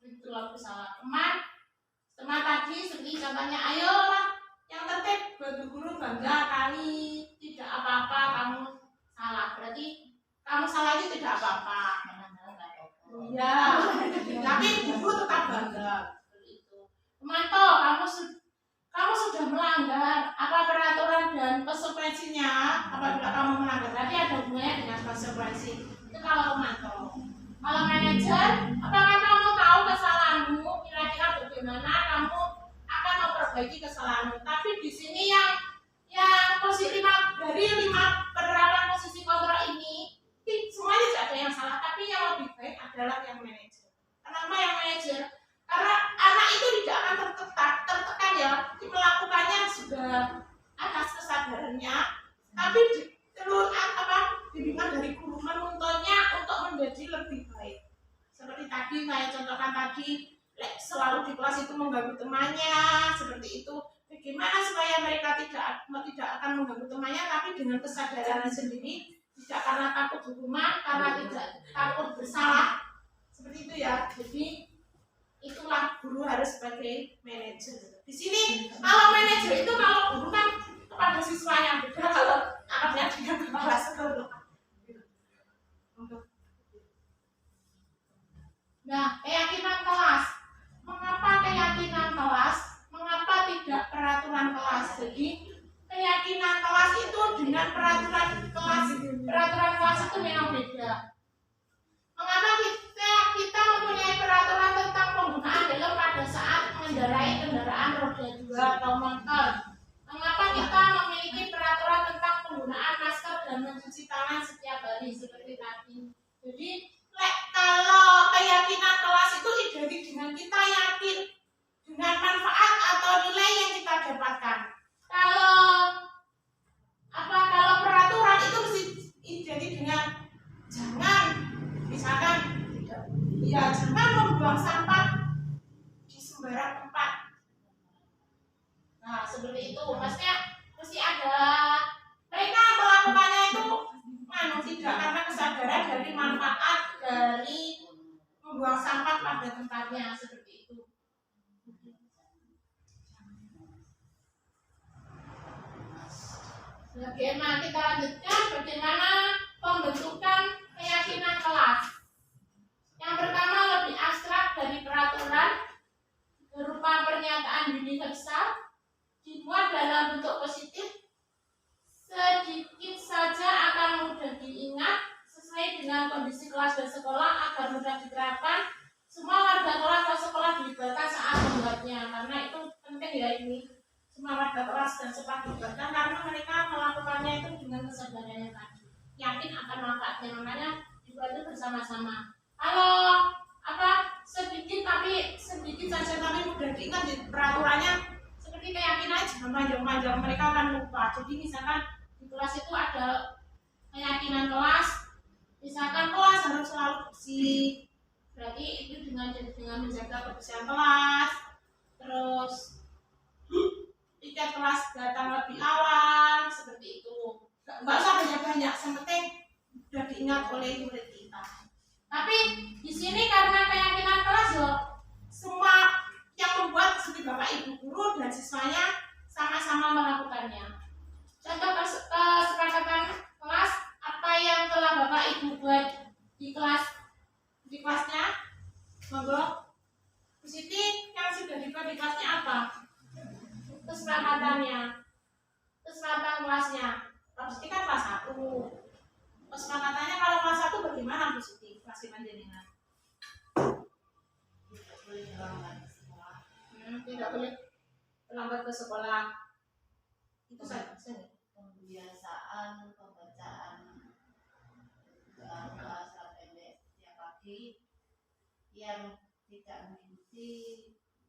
Itulah bersalah. Teman tadi seperti contohnya, ayolah yang tertib bagi guru bangga kali tidak apa-apa kamu salah. Berarti kamu salah itu tidak apa-apa. Ya, tapi guru tetap bangga. Pemantau, kamu sudah melanggar apa peraturan dan konsekuensinya apabila kamu melanggar. Tadi ada hubungannya dengan konsekuensi. Itu kalau pemantau. Kalau manajer, apakah kamu tahu kesalahanmu? Kira-kira bagaimana kamu akan memperbaiki kesalahanmu? Tapi di sini yang posisi dari 5 penerapan posisi kontrol ini, semuanya tidak ada yang salah. Tapi yang lebih baik adalah yang manajer. Kenapa yang manajer? Karena anak itu tidak akan tertekan ya, melakukannya sudah atas kesadarannya, tapi bimbingan dari guru menuntunnya untuk menjadi lebih baik. Seperti tadi saya contohkan tadi, selalu di kelas itu mengganggu temannya, seperti itu. Bagaimana supaya mereka tidak akan mengganggu temannya, tapi dengan kesadaran sendiri, tidak karena takut hukuman, karena tidak takut bersalah, seperti itu ya. Jadi itulah guru harus sebagai manajer. Di sini kalau manajer itu kalau guru kan kepada siswanya, beda kalau anaknya dengan kepala sekolah. Nah, keyakinan kelas. Mengapa keyakinan kelas? Mengapa tidak peraturan kelas? Jadi keyakinan kelas itu dengan peraturan kelas itu memang beda. Mengapa kita mempunyai peraturan tentang penggunaan helm pada saat mengendarai kendaraan roda 2 atau motor? Mengapa kita memiliki peraturan tentang penggunaan masker dan mencuci tangan setiap hari seperti tadi? Jadi, kalau keyakinan kelas itu identik dengan kita yakin dengan manfaat atau nilai yang kita dapatkan. Kalau peraturan itu mesti identik dengan jangan, misalkan jangan membuang sampah di sembarang tempat. Nah, seperti itu. Maksudnya mesti ada mereka melakukannya itu tidak karena kesadaran dari manfaat dari membuang sampah pada tempatnya, seperti itu. Bagaimana kita lanjutkan? Bagaimana pembentukan keyakinan kelas? Yang pertama lebih abstrak dari peraturan berupa pernyataan universal dibuat dalam bentuk positif, sedikit saja akan mudah diingat sesuai dengan kondisi kelas dan sekolah agar mudah diterapkan. Semua warga kelas atau sekolah dilibatkan saat membuatnya, karena itu penting ya ini. Semua warga kelas dan sekolah dilibatkan karena mereka melakukannya itu dengan kesadarannya tadi, yakin akan manfaatnya, makanya dibuat itu bersama-sama. Kalau sedikit saja tapi mudah diingat di peraturannya, seperti keyakinan jangan panjang-panjang, mereka akan lupa. Jadi misalkan di kelas itu ada keyakinan kelas, misalkan kelas harus selalu bersih, berarti itu dengan menjaga kebersihan kelas. Terus tiket kelas datang lebih awal, seperti itu. Nggak usah banyak-banyak, yang penting sudah diingat oleh murid kita. Tapi di sini karena keyakinan kelas semua yang membuat seperti Bapak Ibu guru dan siswanya sama-sama melakukannya. Contoh kesepakatan kelas, apa yang telah Bapak Ibu buat kelasnya. Pak Siti kan kelas 1. Kesepakatannya kalau kelas 1 bagaimana Bu Siti? Kelas panjenengan? Tidak boleh terlambat ke sekolah. Tidak boleh terlambat ke sekolah. Itu saja. Pembiasaan pembacaan doa-doa surat pendek setiap pagi yang tidak mengikuti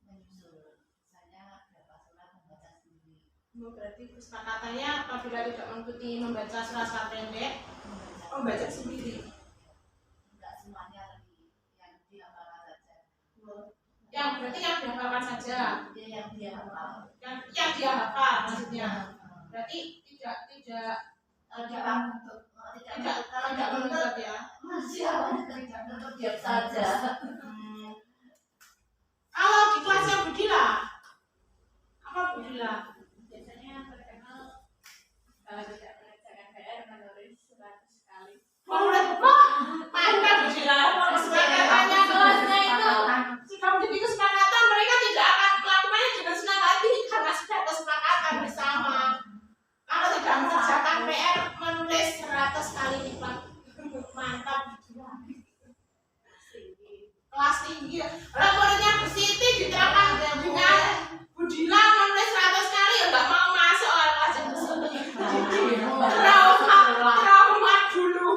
menyusul. Misalnya berapa surat membaca sendiri. Berarti kesepakatannya apabila tidak mengikuti membaca surat pendek, membaca sendiri. Tidak semuanya yang dihafalkan saja. Yang berarti yang dihafalkan saja. Yang dia hafal. Yang dia hafal maksudnya. Berarti tidak menuntut ya. Masih tidak menuntut diam saja. Kalau di kelasnya Budila, apa Budila? Biasanya terkenal tidak mengerjakan PR menulis 100 kali. Mantap Budila. Kesepakatannya itu. Jika menjadi kesepakatan mereka tidak akan melakukannya dengan senang hati karena sudah kesepakatan bersama. Kalau tidak mengerjakan PR menulis 100 kali lipat. Mantap Budila. Kelas tinggi. Raportnya Bu Siti diterapkan dengan Budila menulis 100 kali ya nggak mau masuk kelas Bu Siti. Trauma dulu.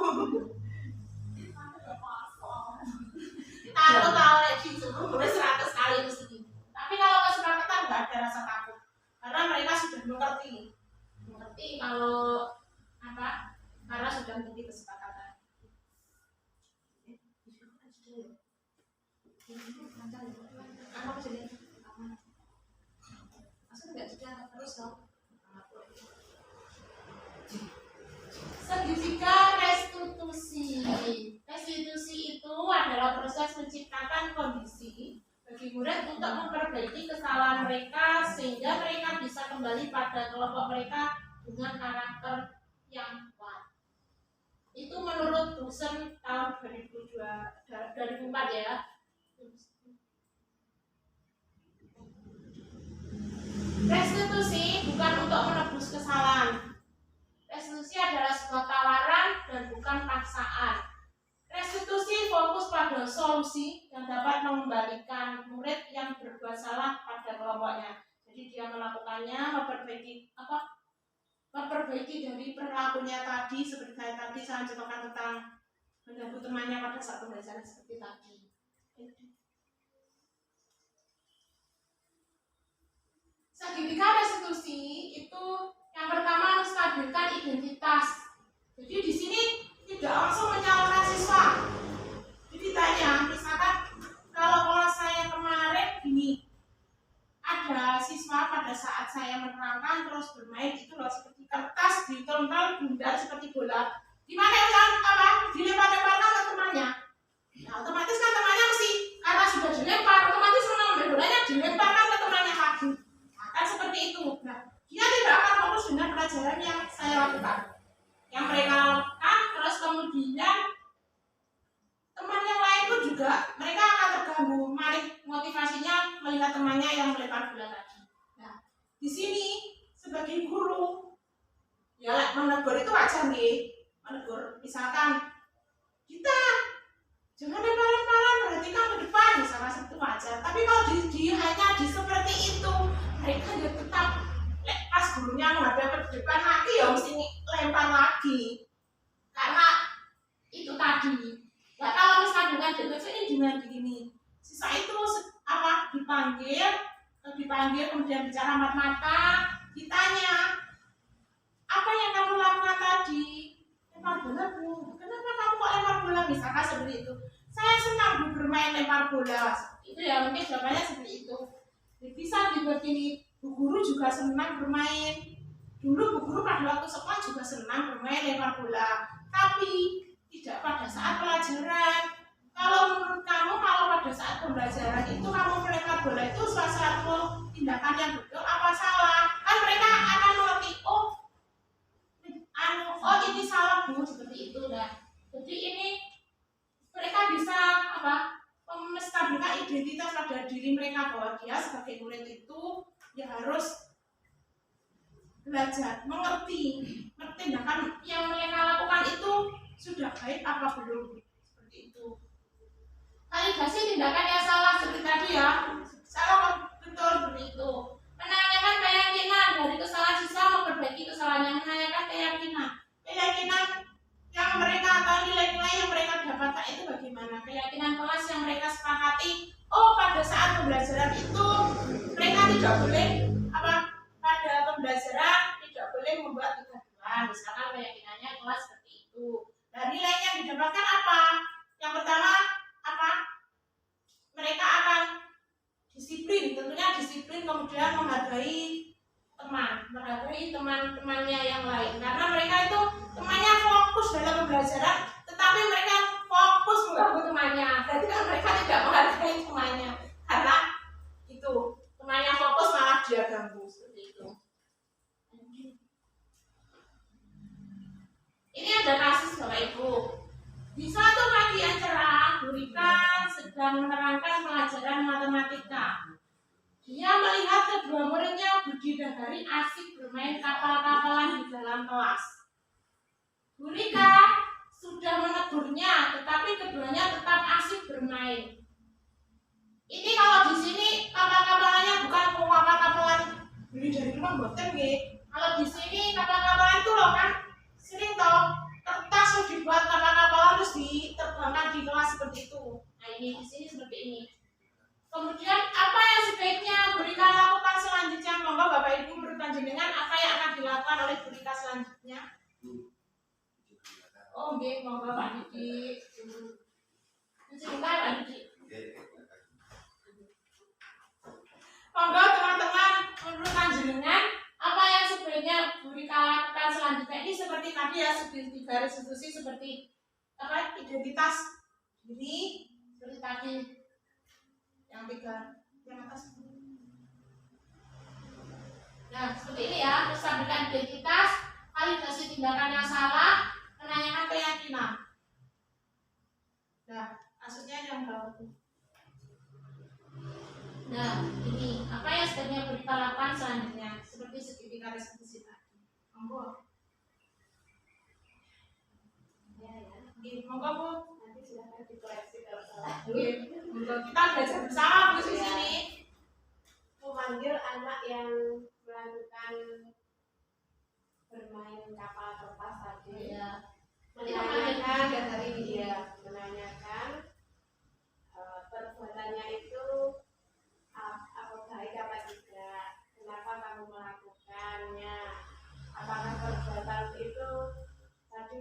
Takut tahu disuruh menulis 100 kali Bu Siti. Tapi kalau kesepakatan nggak ada rasa takut karena mereka sudah mengerti kalau apa karena sudah menjadi kesepakatan. Segitiga restitusi. Restitusi itu adalah proses menciptakan kondisi bagi murid untuk memperbaiki kesalahan mereka sehingga mereka bisa kembali pada kelompok mereka dengan karakter yang kuat. Itu menurut dosen tahun 2004 ya. Restitusi bukan untuk menebus kesalahan. Restitusi adalah sebuah tawaran dan bukan paksaan. Restitusi fokus pada solusi dan dapat mengembalikan murid yang berbuat salah pada kelompoknya. Jadi dia melakukannya memperbaiki dari perilakunya tadi seperti tadi saya ceritakan tentang mengganggu temannya pada saat pembelajaran seperti tadi. Segitiga restitusi itu yang pertama menstabilkan identitas. Jadi di sini tidak langsung menyalahkan siswa. Jadi tanya, misalkan kalau kelas saya kemarin gini, ada siswa pada saat saya menerangkan terus bermain itu loh seperti kertas ditempel bundar seperti bola. Gimana yang dilempar-lemparkan ke temannya? Nah, otomatis kan temannya mesti karena sudah dilempar, otomatis mengambil bolanya dilemparkan ke temannya lagi. Kan seperti itu. Nah, dia tidak akan fokus dengan pelajaran yang saya lakukan, yang mereka lakukan. Terus kemudian teman yang lain pun juga mereka akan terganggu, motivasinya melihat temannya yang melempar bola tadi. Nah, di sini sebagai guru, ya menegur itu wajar nih, menegur. Misalkan kita jangan lempar-lemparan, perhatikan ke depan, misalkan seperti itu wajar. Tapi kalau hanya di seperti itu, mereka ya tetap pas gurunya menghadap ke depan lagi ya mesti lempar lagi karena itu tadi. Nah, kalau misalnya dengan deteksi ini dengan begini, sisa itu dipanggil kemudian bicara mata-mata, ditanya apa yang kamu lakukan tadi? Lempar bola Bu, kenapa kamu kok lempar bola? Misalkan seperti itu. Saya senang Bu bermain lempar bola. Itu ya mungkin jawabannya seperti itu. Jadi bisa dibuat gini, Bu guru juga senang bermain. Dulu Bu guru pada waktu sekolah juga senang bermain lempar bola. Tapi tidak pada saat pelajaran. Kalau menurut kamu, kalau pada saat pembelajaran itu kamu melempar bola itu suatu tindakan yang betul apa salah? Kan mereka akan mengerti, oh ini salah Bu, seperti itu. Nah, jadi ini mereka bisa menstabilkan identitas pada diri mereka bahwa dia sebagai murid itu ya harus belajar, mengerti tindakan yang mereka lakukan itu sudah baik apa belum, seperti itu. Validasi tindakan yang salah seperti tadi ya, salah betul seperti itu. Menanyakan keyakinan dari kesalahan siswa, memperbaiki kesalahannya. Menanyakan keyakinan yang mereka atau nilai-nilai yang mereka dapatkan itu bagaimana, keyakinan kelas yang mereka sepakati. Oh, pada saat pembelajaran itu mereka tidak boleh pada pembelajaran tidak boleh membuat kegaduhan, misalkan keyakinannya kelas seperti itu. Dan nilai yang didapatkan apa? Yang pertama apa? Mereka akan disiplin, tentunya disiplin, kemudian menghargai teman-temannya yang lain, karena mereka itu temannya fokus dalam pembelajaran, tetapi mereka fokus mengganggu temannya. Berarti kan mereka tidak menghargai temannya, karena itu temannya fokus malah dia ganggu, seperti itu. Ini ada kasus Bapak Ibu. Di suatu pagi yang cerah, Bu Rika sedang menerangkan pelajaran matematika. Dia melihat kedua muridnya Budi dan Hari asik bermain kapal-kapalan di dalam kelas. Bu Rika sudah menegurnya, tetapi keduanya tetap asik bermain. Ini kalau di sini kapal-kapalannya bukan kapal-kapalan beli dari rumah boten nggih. Kalau di sini kapal-kapalan itu loh kan sering toh kertas sudah dibuat kapal-kapalan terus diterbangkan di kelas seperti itu. Nah ini di sini seperti ini. Kemudian apa yang sebaiknya Bu Rika lakukan selanjutnya? Monggo Bapak Ibu menurut panjenengan apa yang akan dilakukan oleh Bu Rika selanjutnya? Oh nggih, monggo Pak Didi. Sebentar Pak Didi. Monggo teman-teman menurut panjenengan apa yang sebaiknya Bu Rika lakukan selanjutnya? Ini seperti tadi ya, seperti garis institusi seperti apa? Identitas diri seperti tadi. Yang tiga, yang atas. Nah, seperti ini ya, menstabilkan identitas, validasi tindakan yang salah, menanyakan keyakinan. Nah, maksudnya yang bawah. Nah, ini apa yang sebaiknya kita lakukan selanjutnya, seperti segitiga restitusi tadi. Monggo. Ya. Monggo Bu. Nanti silakan dikoreksi kalau salah. Kita belajar bersama Bu di sini. Memanggil anak yang melakukan bermain kapal kertas tadi. Ya. Menanyakan dari dia, menanyakan perbuatannya itu apa baik apa tidak, kenapa kamu melakukannya, apakah perbuatan itu tadi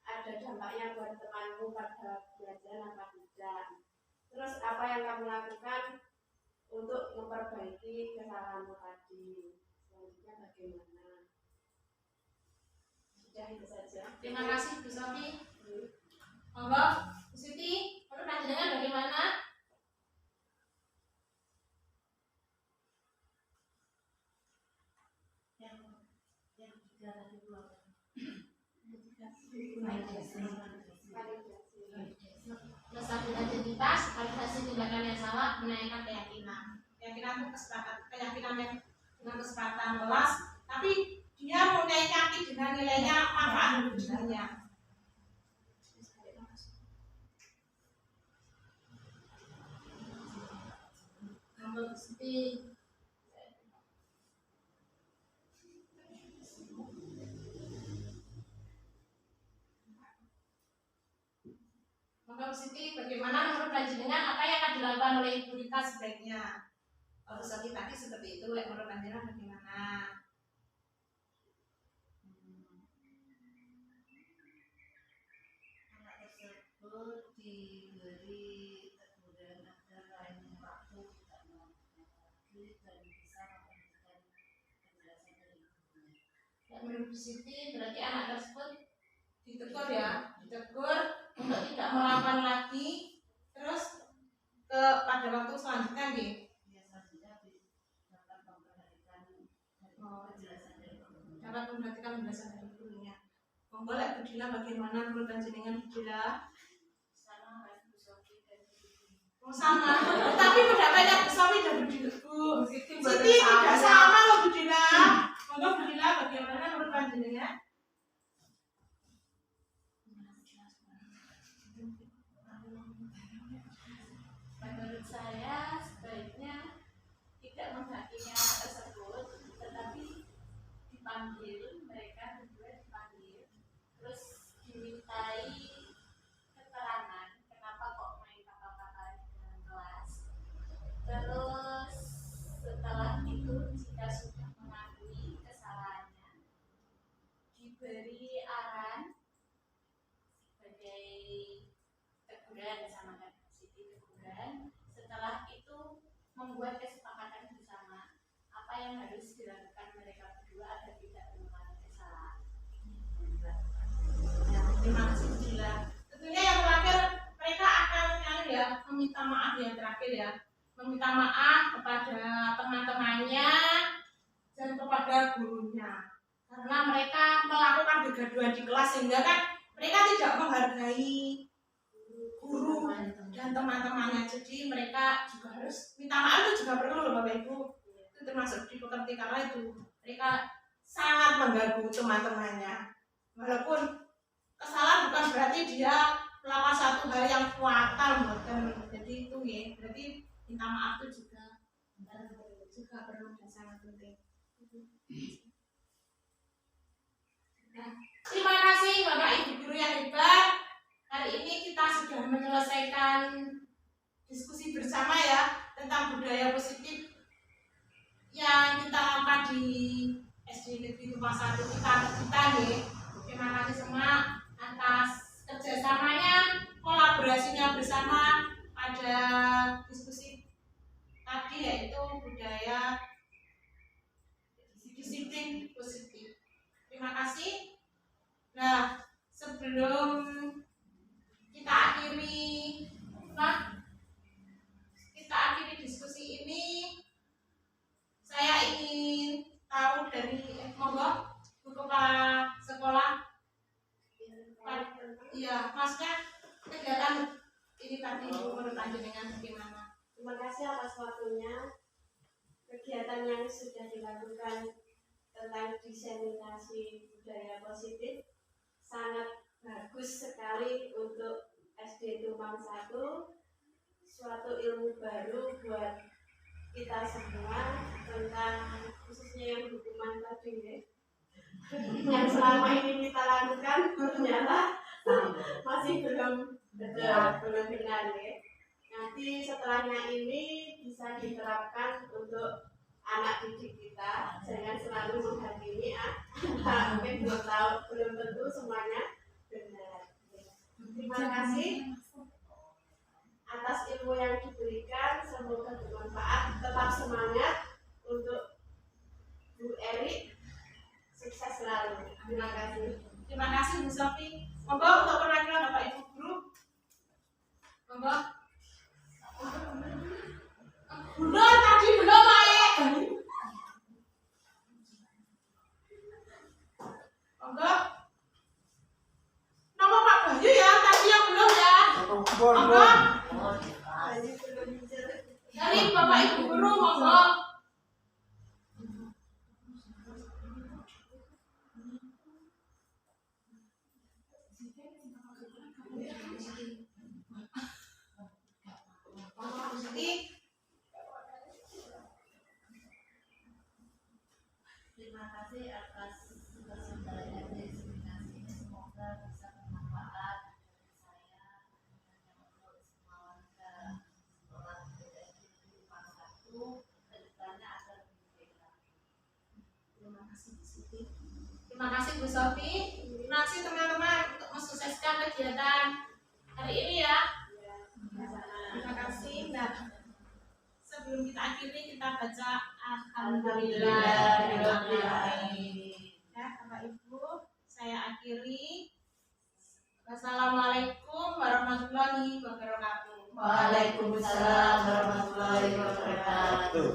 ada dampaknya buat temanmu pada belajar apa tidak. Terus apa yang kamu lakukan untuk memperbaiki kesalahanmu tadi? Selanjutnya bagaimana? Sudah itu saja. Terima kasih Bu Sofi. Monggo Bu Siti, menurut panjenengan bagaimana? Yang tiga tadi dua. Menstabilkan identitas, validasi tindakan yang salah, menanyakan keyakinan. Keyakinan itu keyakinan yang dengan kesepakatan kelas, tapi dia mempunyai dengan nilainya manfaat untuk dirinya. Nomor seperti Maka Siti, bagaimana menurut panjenengan apa yang akan dilakukan oleh Ibu Rika sebaiknya? Kalau Sofi tadi seperti itu, menurut panjenengan bagaimana? Anak tersebut diberi teguran agar lain waktu tidak melakukan lagi dan bisa memberikan penjelasan dari ibunya. Dan menurut Siti, berarti anak tersebut ditegur ya, ditegur untuk tidak melakukan lagi, terus pada waktu selanjutnya nih. Ya, selanjutnya dapat memperhatikan penjelasan dari ibunya. Dapat memperhatikan penjelasan dari ibunya. Monggo Bu Dila, bagaimana menurut panjenengan Bu Dila? Sama kayak Bu Sofi dan Bu Dila. Oh, sama, tapi pendapatnya Bu Sofi dan Bu Dila. Bu Siti tidak sama loh Bu Dila. Monggo Bu Lila, bagaimana menurut panjenengan? Menurut saya sebaiknya tidak menghakimi anak tersebut, tetapi dipanggil, mereka berdua dipanggil, terus dimintai keterangan kenapa kok main kakak-kakak di dalam kelas. Terus setelah itu jika sudah mengakui kesalahannya, diberi arahan sebagai teguran sama Kak Siti, teguran. Setelah itu membuat kesepakatan bersama apa yang harus dilakukan mereka berdua agar tidak mengulangi kesalahan. Ya, terima kasih Bu Lila. Tentunya yang terakhir mereka akan meminta maaf yang terakhir ya, meminta maaf kepada teman-temannya dan kepada gurunya karena mereka melakukan kegaduhan di kelas sehingga kan mereka tidak menghargai guru dan teman-temannya. Jadi mereka juga harus minta maaf, itu juga perlu loh Bapak Ibu. Itu termasuk dipekerti karena itu mereka sangat mengganggu teman-temannya. Walaupun kesalahan bukan berarti dia melakukan satu hal yang fatal buat teman. Jadi itu ya, berarti minta maaf itu juga perlu dan sangat penting. Nah, terima kasih Bapak Ibu guru yang hebat. Hari ini kita sudah menyelesaikan diskusi bersama ya tentang budaya positif yang kita lakukan di SD Negeri Tumpang 1 kita nih. Terima kasih semua atas kerjasamanya, kolaborasinya bersama pada diskusi tadi yaitu budaya disiplin positif. Terima kasih. Nah, sebelum kita akhiri diskusi ini, saya ingin tahu dari monggo Bu Kepala Sekolah. Iya, Masnya kegiatan ini tadi menurut panjenengan bagaimana? Terima kasih atas waktunya. Kegiatan yang sudah dilakukan tentang diseminasi budaya positif sangat bagus sekali untuk SD Tumpang 1, suatu ilmu baru buat kita semua tentang khususnya yang hukuman tadi ya. Yang selama ini kita lakukan ternyata masih belum benar ya. Nanti setelahnya ini bisa diterapkan untuk anak didik kita, jangan selalu menghakimi mungkin belum tentu semuanya benar. Terima kasih atas ilmu yang diberikan, semoga bermanfaat. Tetap semangat untuk Bu Eri, sukses selalu. Terima kasih. Terima kasih Bu Sofi. Monggo untuk perwakilan Bapak Ibu guru. Monggo. Belum tadi belum Pak. Monggo. Nama Pak Bayu ya, tadi yang belum ya. Monggo. Dari Bapak Ibu guru monggo. Terima kasih atas kesempatannya diseminasi ini, semoga bisa bermanfaat bagi saya dan untuk semua warga sekolah SD Tumpang 1 kedepannya agar lebih baik lagi. Terima kasih Bu Siti. Terima kasih Bu Sofi. Terima kasih teman-teman untuk mensukseskan kegiatan hari ini ya. Terima kasih. Nah, sebelum kita akhiri kita baca Alhamdulillahirobbilalamin. Ya, Bapak Ibu, saya akhiri. Wassalamualaikum warahmatullahi wabarakatuh. Waalaikumsalam warahmatullahi wabarakatuh.